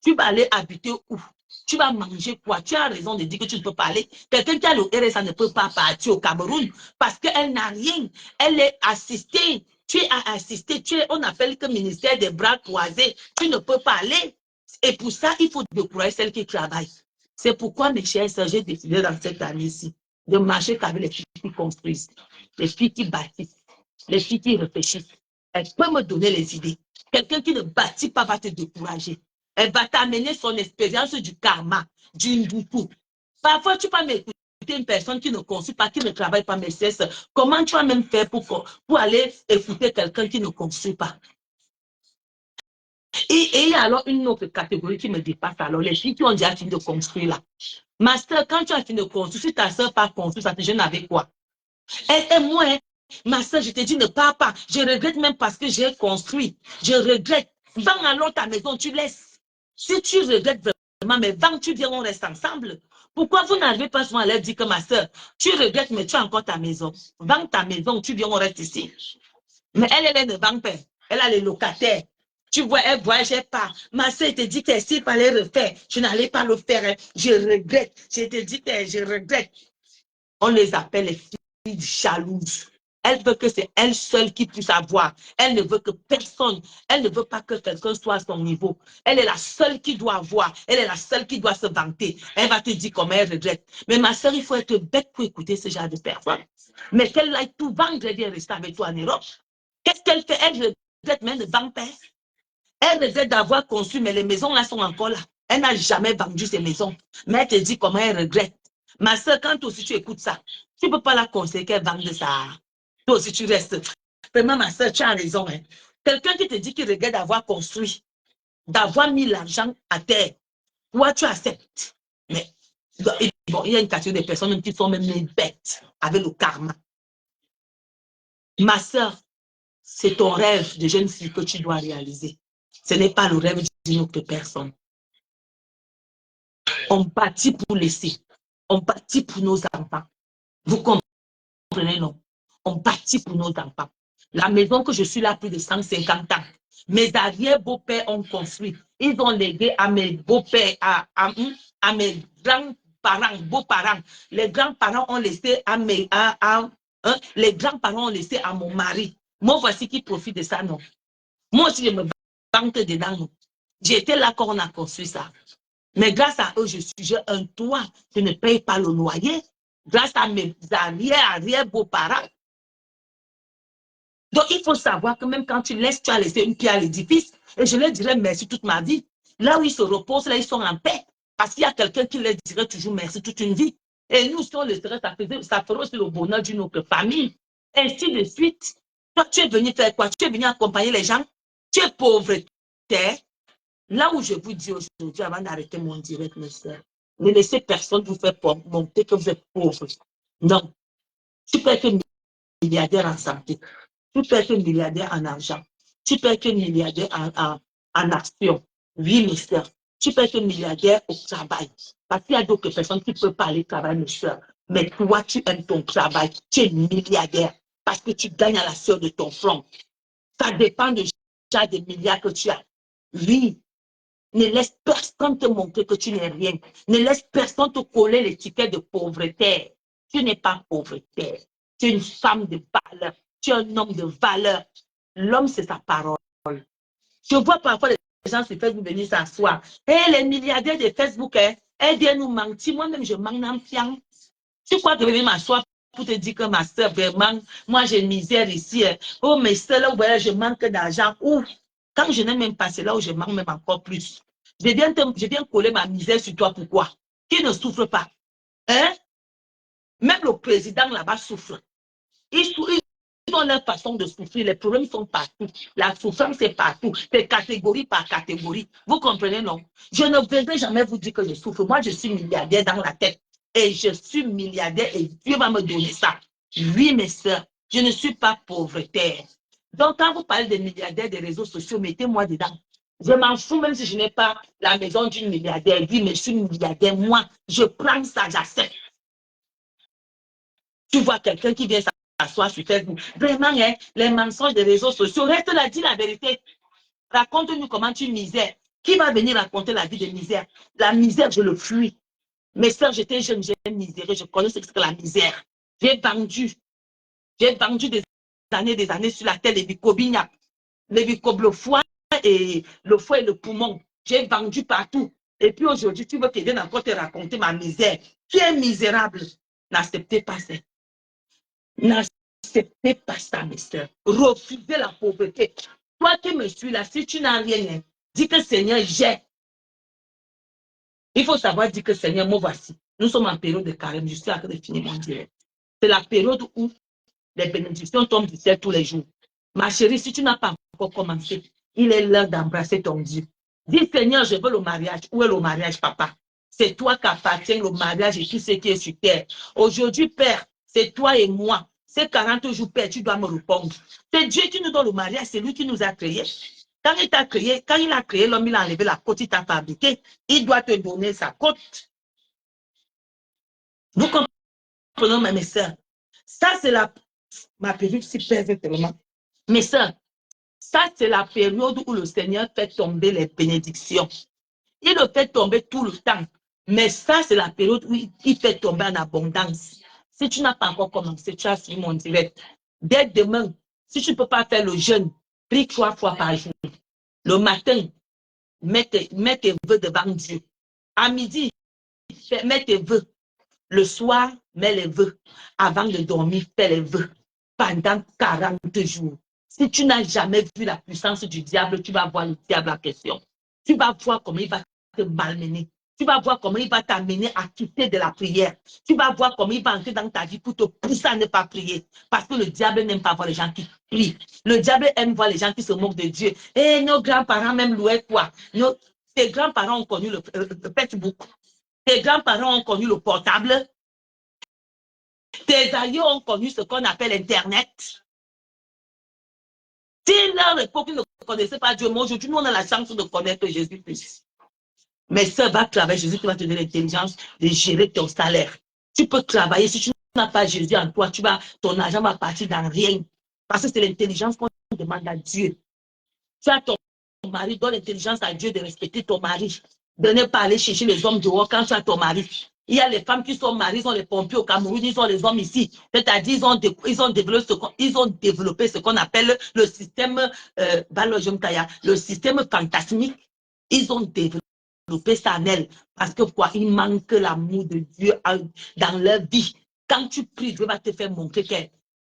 Tu vas aller habiter où? Tu vas manger quoi? Tu as raison de dire que tu ne peux pas aller. Quelqu'un qui a le RSA ne peut pas partir au Cameroun parce qu'elle n'a rien. Elle est assistée. Tu es assisté. On appelle que ministère des bras croisés. Tu ne peux pas aller. Et pour ça, il faut décourager celles qui travaillent. C'est pourquoi, mes chers sœurs, j'ai décidé dans cette année-ci de marcher qu'avec les filles qui construisent, les filles qui bâtissent, les filles qui réfléchissent. Elles peuvent me donner les idées. Quelqu'un qui ne bâtit pas va te décourager. Elle va t'amener son expérience du karma, du Nduku. Parfois, tu peux m'écouter une personne qui ne construit pas, qui ne travaille pas, mais c'est ça. Comment tu vas même faire pour aller écouter quelqu'un qui ne construit pas? Et il y a alors une autre catégorie qui me dépasse, alors les filles qui ont déjà fini de construire là. Ma soeur, quand tu as fini de construire, si ta soeur pas construit, ça te gêne avec quoi? Et moi, ma soeur, je te dis ne pars pas. Je regrette même parce que j'ai construit. Je regrette. Vends alors ta maison, tu laisses. Si tu regrettes vraiment, mais vends, tu viens, on reste ensemble. Pourquoi vous n'arrivez pas souvent à leur dire que ma soeur, tu regrettes, mais tu as encore ta maison. Vends ta maison, tu viens, on reste ici. Mais elle ne vend pas. Elle a les locataires. Tu vois, elle voyageait pas. Ma soeur te dit que s'il fallait refaire, je n'allais pas le faire. Je regrette. Je te dis que je regrette. On les appelle les filles jalouses. Elle veut que c'est elle seule qui puisse avoir. Elle ne veut que personne. Elle ne veut pas que quelqu'un soit à son niveau. Elle est la seule qui doit avoir. Elle est la seule qui doit se vanter. Elle va te dire comment elle regrette. Mais ma soeur, il faut être bête pour écouter ce genre de personnes. Mais qu'elle aille tout vendre et bien rester avec toi en Europe. Qu'est-ce qu'elle fait? Elle regrette même de vendre. Elle regrette d'avoir conçu, mais les maisons là sont encore là. Elle n'a jamais vendu ses maisons. Mais elle te dit comment elle regrette. Ma soeur, quand toi aussi tu écoutes ça, tu ne peux pas la conseiller qu'elle vende ça. Toi aussi tu restes. Vraiment, ma soeur, tu as raison. Hein. Quelqu'un qui te dit qu'il regrette d'avoir construit. d'avoir mis l'argent à terre. Toi, tu acceptes. Mais bon, il y a une catégorie de personnes qui sont même bêtes avec le karma. Ma soeur, c'est ton rêve de jeune fille que tu dois réaliser. Ce n'est pas le rêve d'une autre personne. On bâtit pour laisser. On bâtit pour nos enfants. Vous comprenez, non? On bâtit pour nos enfants. La maison que je suis là plus de 150 ans, mes arrière-beaux-pères ont construit. Ils ont légué à mes beaux-pères, à mes grands-parents, beaux-parents. Les grands-parents ont laissé à mes... les grands-parents ont laissé à mon mari. Moi, voici qui profite de ça, non? Moi aussi, je me vante dedans, non? J'étais là quand on a construit ça. Mais grâce à eux, j'ai un toit. Je ne paye pas le loyer. Grâce à mes arrière-beaux-parents. Donc, il faut savoir que même quand tu laisses, tu as laissé une pierre à l'édifice. Et je leur dirai merci toute ma vie. Là où ils se reposent, là, ils sont en paix. Parce qu'il y a quelqu'un qui leur dirait toujours merci toute une vie. Et nous, si on le serait, ça ferait aussi le bonheur d'une autre famille. Ainsi de suite. Toi, tu es venu faire quoi? Tu es venu accompagner les gens. Tu es pauvreté. Là où je vous dis aujourd'hui, avant d'arrêter mon direct, mes soeurs, ne laissez personne vous faire monter que vous êtes pauvre. Non. Tu peux être milliardaire en santé. Tu peux être milliardaire en argent. Tu peux être milliardaire en action. Oui, mes soeurs. Tu peux être milliardaire au travail. Parce qu'il y a d'autres personnes qui ne peuvent pas aller travailler, mes soeurs. Mais toi, tu aimes ton travail. Tu es milliardaire. Parce que tu gagnes à la sueur de ton front. Ça dépend déjà des milliards que tu as. Oui. Ne laisse personne te montrer que tu n'es rien. Ne laisse personne te coller l'étiquette de pauvreté. Tu n'es pas pauvreté. Tu es une femme de valeur. Tu es un homme de valeur. L'homme, c'est sa parole. Je vois parfois les gens sur Facebook venir s'asseoir. Et les milliardaires de Facebook, elles viennent nous mentir. Moi-même, je manque d'un fiant. Tu crois que je vais m'asseoir pour te dire que ma soeur, vraiment, moi, j'ai une misère ici. Oh, mes soeurs, là, voilà, je manque d'argent. Ouf. Quand je n'ai même pas, c'est là où je manque même encore plus. Je viens coller ma misère sur toi. Pourquoi? Qui ne souffre pas? Hein? Même le président là-bas souffre. Ils ont leur façon de souffrir. Les problèmes sont partout. La souffrance est partout. C'est catégorie par catégorie. Vous comprenez, non? Je ne vais jamais vous dire que je souffre. Moi, je suis milliardaire dans la tête. Et je suis milliardaire et Dieu va me donner ça. Oui, mes soeurs, je ne suis pas pauvreté. Donc, quand vous parlez des milliardaires des réseaux sociaux, mettez-moi dedans. Je m'en fous même si je n'ai pas la maison d'une milliardaire. Oui, mais je suis milliardaire. Moi, je prends ça, j'accepte. Tu vois quelqu'un qui vient s'asseoir sur Facebook. Vraiment, hein, les mensonges des réseaux sociaux. Reste là, dis la vérité. Raconte-nous comment tu misères. Qui va venir raconter la vie de misère? La misère, je le fuis. Mes soeurs, j'étais jeune, j'ai miséré. Je connais ce que c'est la misère. J'ai vendu des années sur la terre les bicobignac, les bicob, le foie et le poumon. J'ai vendu partout. Et puis aujourd'hui, tu veux que je vienne encore te raconter ma misère. Qui est misérable? N'acceptez pas ça. N'acceptez pas ça, mes soeurs. Refusez la pauvreté. Toi qui me suis là, si tu n'as rien, dis que Seigneur, j'ai. Il faut savoir dire que Seigneur, moi voici. Nous sommes en période de carême. Je suis en train de finir mon direct. C'est la période où les bénédictions tombent du ciel tous les jours. Ma chérie, si tu n'as pas encore commencé, il est l'heure d'embrasser ton Dieu. Dis Seigneur, je veux le mariage. Où est le mariage, papa? C'est toi qu'appartient le mariage et tout ce qui est sur terre. Aujourd'hui, Père, c'est toi et moi. Ces 40 jours, Père, tu dois me répondre. C'est Dieu qui nous donne le mariage, c'est lui qui nous a créés. Quand il a créé l'homme, il a enlevé la côte, il t'a fabriqué. Il doit te donner sa côte. Vous comprenez, mes soeurs? Ça, c'est ma période si pèse tellement. Mes soeurs, ça, c'est la période où le Seigneur fait tomber les bénédictions. Il le fait tomber tout le temps. Mais ça, c'est la période où il fait tomber en abondance. Si tu n'as pas encore commencé, tu as suivi mon direct. Dès demain, si tu ne peux pas faire le jeûne, prie 3 fois par jour. Le matin, mets tes vœux devant Dieu. À midi, mets tes vœux. Le soir, mets les vœux. Avant de dormir, fais les vœux. Pendant 40 jours. Si tu n'as jamais vu la puissance du diable, tu vas voir le diable en question. Tu vas voir comment il va te malmener. Tu vas voir comment il va t'amener à quitter de la prière. Tu vas voir comment il va entrer dans ta vie pour te pousser à ne pas prier. Parce que le diable n'aime pas voir les gens qui prient. Le diable aime voir les gens qui se moquent de Dieu. Et nos grands-parents même louaient quoi? Tes grands-parents ont connu le Facebook. Tes grands-parents ont connu le portable. Tes aïeux ont connu ce qu'on appelle Internet. Si leur époque ne connaissait pas Dieu, moi aujourd'hui, nous on a la chance de connaître Jésus-Christ. Mais ça va travailler. Jésus qui va te donner l'intelligence de gérer ton salaire. Tu peux travailler. Si tu n'as pas Jésus en toi, ton argent va partir dans rien. Parce que c'est l'intelligence qu'on demande à Dieu. Tu as ton mari, donne l'intelligence à Dieu de respecter ton mari. De ne pas aller chercher les hommes dehors quand tu as ton mari. Il y a les femmes qui sont mariées, ils ont les pompiers au Cameroun, ils ont les hommes ici. C'est-à-dire, ils ont développé ce qu'on appelle le système, le système fantasmique. Ils ont développé ça en elles. Parce que quoi, il manque l'amour de Dieu dans leur vie. Quand tu pries, Dieu va te faire montrer que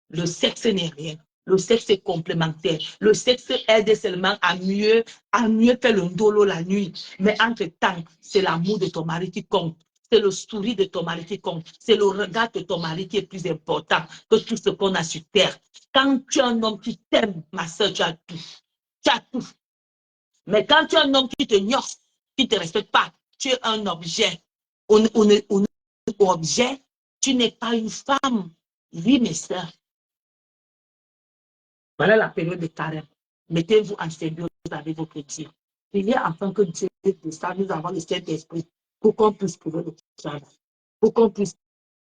le sexe n'est rien. Le sexe est complémentaire. Le sexe aide seulement à mieux faire le ndolo la nuit. Mais entre-temps, c'est l'amour de ton mari qui compte. C'est le sourire de ton mari qui compte. C'est le regard de ton mari qui est plus important que tout ce qu'on a sur terre. Quand tu es un homme qui t'aime, ma soeur, tu as tout. Tu as tout. Mais quand tu es un homme qui te ignore, qui ne te respecte pas, tu es un objet. Objet, tu n'es pas une femme. Oui, mes soeurs. Voilà la période de carême. Mettez-vous en symbiose avec votre Dieu. Priez afin que Dieu descende, nous avons le Saint-Esprit pour qu'on puisse trouver le travail, pour qu'on puisse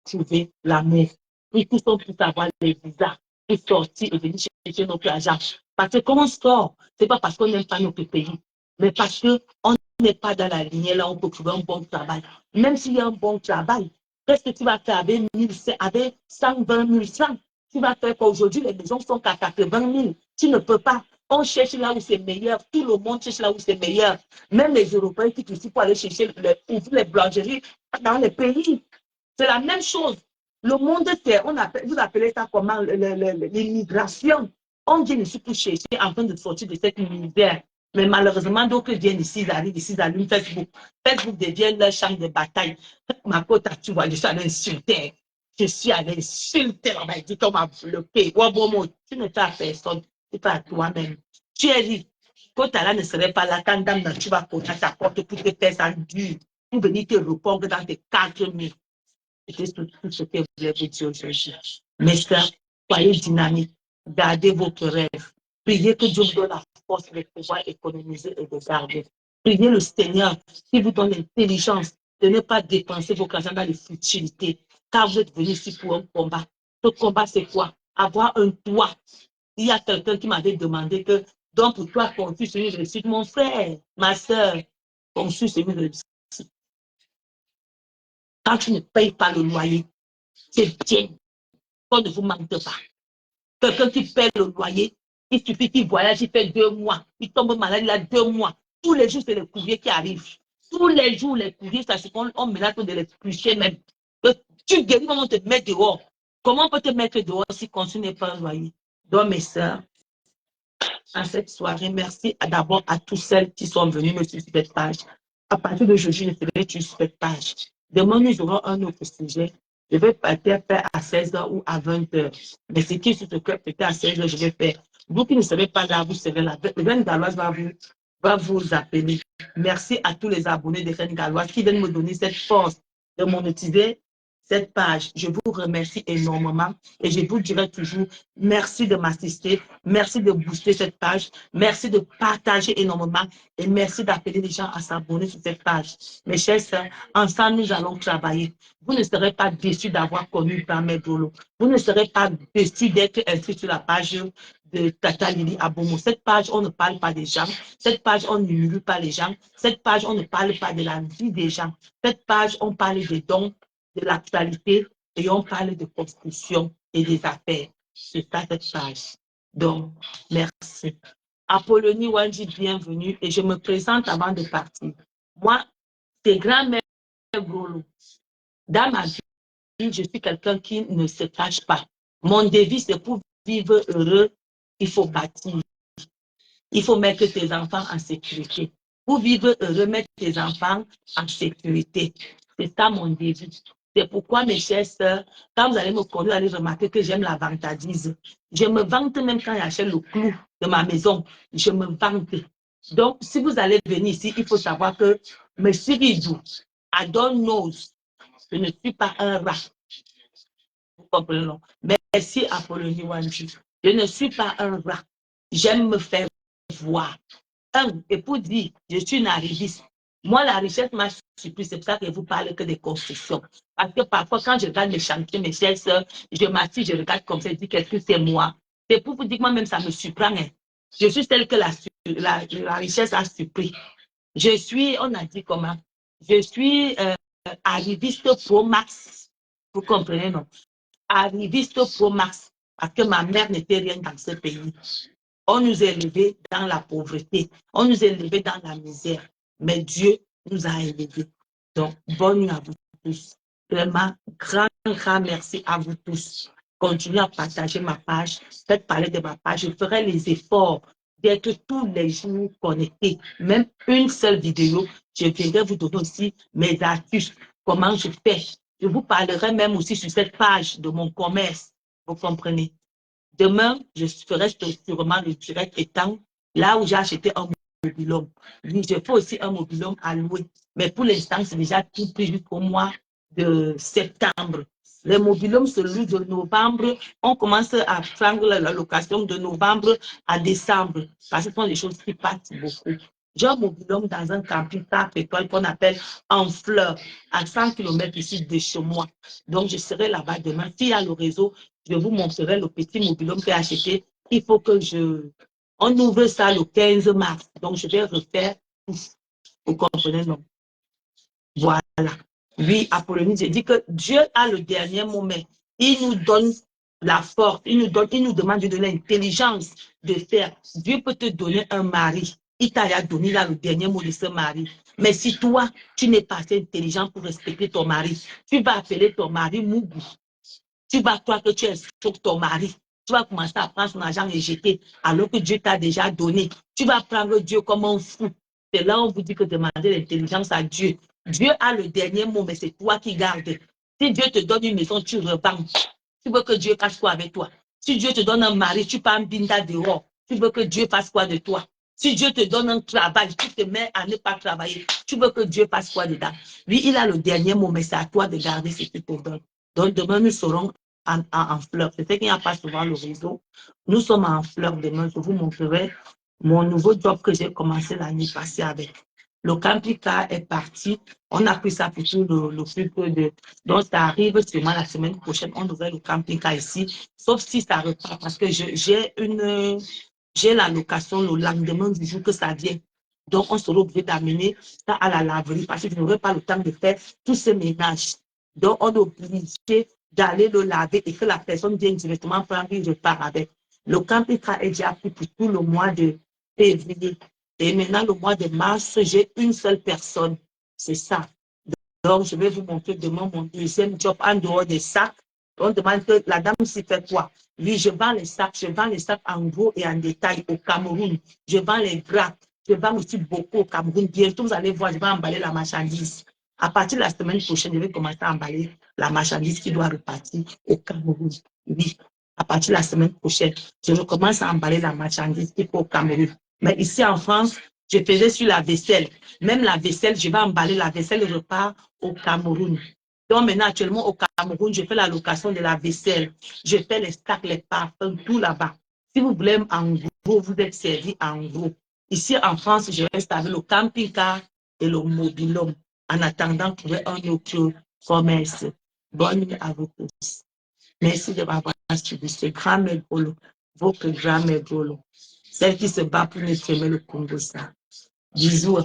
trouver l'amour, pour qu'on puisse avoir les visas pour sortir et venir chercher notre argent. Parce que quand on sort, ce n'est pas parce qu'on n'aime pas notre pays, mais parce qu'on n'est pas dans la lignée là où on peut trouver un bon travail. Même s'il y a un bon travail, qu'est-ce que tu vas faire avec 120 000 francs? Tu vas faire qu'aujourd'hui, les maisons sont à 80 000. Tu ne peux pas. On cherche là où c'est meilleur. Tout le monde cherche là où c'est meilleur. Même les Européens qui ici pour aller chercher les boulangeries dans les pays. C'est la même chose. Le monde, vous appelez ça comment? L'immigration. On vient ici pour chercher en train de sortir de cette misère. Mais malheureusement, d'autres viennent ici, ils arrivent ici, ils allument Facebook. Facebook devient leur champ de bataille. Ma côte, tu vois, je suis allé insulter. Je suis allé insulter. On m'a dit qu'on m'a bloqué. Tu ne fais à personne, tu fais à toi-même. Tu es riche. Quand là ne serait pas là, quand dame, tu vas cogner ta porte pour te faire ça dur, pour venir te répondre dans tes 4 000. C'est tout ce que vous voulez vous dire aujourd'hui. Mes soeurs, soyez dynamiques. Gardez votre rêve. Priez que Dieu vous donne la force de pouvoir économiser et de garder. Priez le Seigneur qui vous donne l'intelligence de ne pas dépenser vos argent dans les futilités. Car vous êtes venus ici pour un combat. Ce combat, c'est quoi? Avoir un toit. Il y a quelqu'un qui m'avait demandé que, donc pour toi, construis celui de réussite. Mon frère, ma soeur, construis celui de réussite. Quand tu ne payes pas le loyer, c'est bien. Qu'on ne vous manque pas. Quelqu'un qui paie le loyer, il suffit qu'il voyage, il fait 2 mois. Il tombe malade, il a 2 mois. Tous les jours, c'est les courriers qui arrivent. Tous les jours, les courriers, ça se qu'on menace de les expulser même. Tu guéris, comment on te met dehors? Comment on peut te mettre dehors si tu n'es pas un loyer? Donc, mes soeurs, à cette soirée, merci d'abord à tous celles qui sont venues me suivre sur cette page. À partir d'aujourd'hui, je serai sur cette page. Demain, nous aurons un autre sujet. Je vais peut-être faire à 16h ou à 20h. Mais ce qui est sur ce cœur, peut-être à 16h, je vais faire. Vous qui ne serez pas là, vous serez là. Le Reine Galloise va vous appeler. Merci à tous les abonnés de Reine Galloise qui viennent me donner cette force de monétiser cette page. Je vous remercie énormément et je vous dirai toujours merci de m'assister, merci de booster cette page, merci de partager énormément et merci d'appeler les gens à s'abonner sur cette page. Mes chers sœurs, ensemble nous allons travailler. Vous ne serez pas déçus d'avoir connu Pamela Brolo. Vous ne serez pas déçus d'être inscrit sur la page de Tata Lily Abomo. Cette page, on ne parle pas des gens. Cette page, on n'humilie pas les gens. Cette page, on ne parle pas de la vie des gens. Cette page, on parle des dons, de l'actualité et on parle de construction et des affaires. C'est ça cette page. Donc, merci. Apollonie Wanji, bienvenue et je me présente avant de partir. Moi, c'est grand-mère Brolo. Dans ma vie, je suis quelqu'un qui ne se cache pas. Mon devise, c'est pour vivre heureux, il faut bâtir. Il faut mettre tes enfants en sécurité. pour vivre heureux, mettre tes enfants en sécurité. C'est ça mon début. C'est pourquoi, mes chères sœurs, quand vous allez me connaître, vous allez remarquer que j'aime la vantardise. Je me vante même quand j'achète le clou de ma maison. Je me vante. Donc, si vous allez venir ici, il faut savoir que me Siridou, I don't know. Je ne suis pas un rat. Vous comprenez, non? Merci, Apollonie Wanji. Je ne suis pas un rat. J'aime me faire voir. Et pour dire, je suis une arriviste. Moi, la richesse m'a surpris. C'est pour ça que je vous parle que des constructions. Parce que parfois, quand je regarde mes chantiers, mes chères sœurs, je m'assieds, je regarde comme ça, je dis qu'est-ce que c'est moi. C'est pour vous dire que moi-même, ça me surprend. Hein. Je suis celle que la richesse a surpris. Je suis, on a dit comment? Je suis arriviste pro max. Vous comprenez, non? Arriviste pro max. Parce que ma mère n'était rien dans ce pays. On nous a élevés dans la pauvreté. On nous a élevés dans la misère. Mais Dieu nous a élevés. Donc, bonne nuit à vous tous. Vraiment, grand merci à vous tous. Continuez à partager ma page. Faites parler de ma page. Je ferai les efforts d'être tous les jours connectés. Même une seule vidéo, je viendrai vous donner aussi mes astuces. Comment je fais. Je vous parlerai même aussi sur cette page de mon commerce. Vous comprenez? Demain, je ferai sûrement le direct étant là où j'ai acheté un mobilhome. Oui, je fais aussi un mobilhome à louer. Mais pour l'instant, c'est déjà tout pris jusqu'au mois de septembre. Les mobilhomes se louent de novembre. On commence à prendre la location de novembre à décembre. Parce que ce sont des choses qui partent beaucoup. J'ai un mobilhome dans un camping 4 étoiles qu'on appelle en fleurs, à 100 km ici de chez moi. Donc, je serai là-bas demain. S'il y a le réseau, je vous montrerai le petit mobilhome que j'ai acheté. Il faut que on ouvre ça le 15 mars. Donc, je vais refaire tout. Vous comprenez, non? Voilà. Oui, Apollonie, j'ai dit que Dieu a le dernier moment. Il nous donne la force. Il nous demande de l'intelligence de faire. Dieu peut te donner un mari. Il t'a donné là le dernier mot de ce mari. Mais si toi, tu n'es pas assez intelligent pour respecter ton mari, tu vas appeler ton mari Mougou. Tu vas croire que tu es sur ton mari. Tu vas commencer à prendre son argent et jeter alors que Dieu t'a déjà donné. Tu vas prendre Dieu comme un fou. C'est là où on vous dit que demander l'intelligence à Dieu. Dieu a le dernier mot, mais c'est toi qui gardes. Si Dieu te donne une maison, tu revends. Tu veux que Dieu fasse quoi avec toi? Si Dieu te donne un mari, tu pars en binda dehors. Tu veux que Dieu fasse quoi de toi? Si Dieu te donne un travail, tu te mets à ne pas travailler. Tu veux que Dieu fasse quoi dedans? Lui, il a le dernier mot, mais c'est à toi de garder ce qu'il te donne. Donc, demain, nous serons en fleurs. C'est ce qu'il n'y a pas souvent le réseau. Nous sommes en fleurs demain. Je vous montrerai mon nouveau job que j'ai commencé l'année passée avec. Le camping-car est parti. On a pris ça pour tout le plus peu de... Donc, ça arrive sûrement la semaine prochaine. On ouvrait le camping-car ici. Sauf si ça repart parce que j'ai la location le lendemain du jour que ça vient. Donc, on sera obligé d'amener ça à la laverie parce que je n'aurai pas le temps de faire tout ce ménage. Donc, on est obligé d'aller le laver et que la personne vienne directement prendre et repart avec. Le camping-car est déjà pris pour tout le mois de février. Et maintenant, le mois de mars, j'ai une seule personne. C'est ça. Donc, je vais vous montrer demain mon deuxième job en dehors des sacs. On demande que la dame s'y fait quoi? Oui, je vends les sacs en gros et en détail au Cameroun. Je vends les draps. Je vends aussi beaucoup au Cameroun. Bientôt, vous allez voir, je vais emballer la marchandise. À partir de la semaine prochaine, je vais commencer à emballer la marchandise qui doit repartir au Cameroun. Oui, à partir de la semaine prochaine, je recommence à emballer la marchandise qui faut au Cameroun. Mais ici en France, je faisais sur la vaisselle. Même la vaisselle, je vais emballer la vaisselle et repart au Cameroun. Donc maintenant, actuellement, au Cameroun, je fais la location de la vaisselle. Je fais les stacks, les parfums, tout là-bas. Si vous voulez en gros, vous êtes servi en gros. Ici en France, je reste avec le camping-car et le mobilhome en attendant de trouver un autre commerce. Bonne nuit à vous tous. Merci de m'avoir suivi. C'est grand-mère Golo, votre grand-mère Golo. Celle qui se bat pour nous aimer le Congo, ça. Bisous.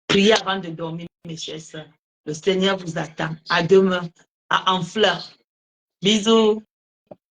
Priez avant de dormir, mes chers sœurs. Le Seigneur vous attend. À demain, à en fleurs. Bisous.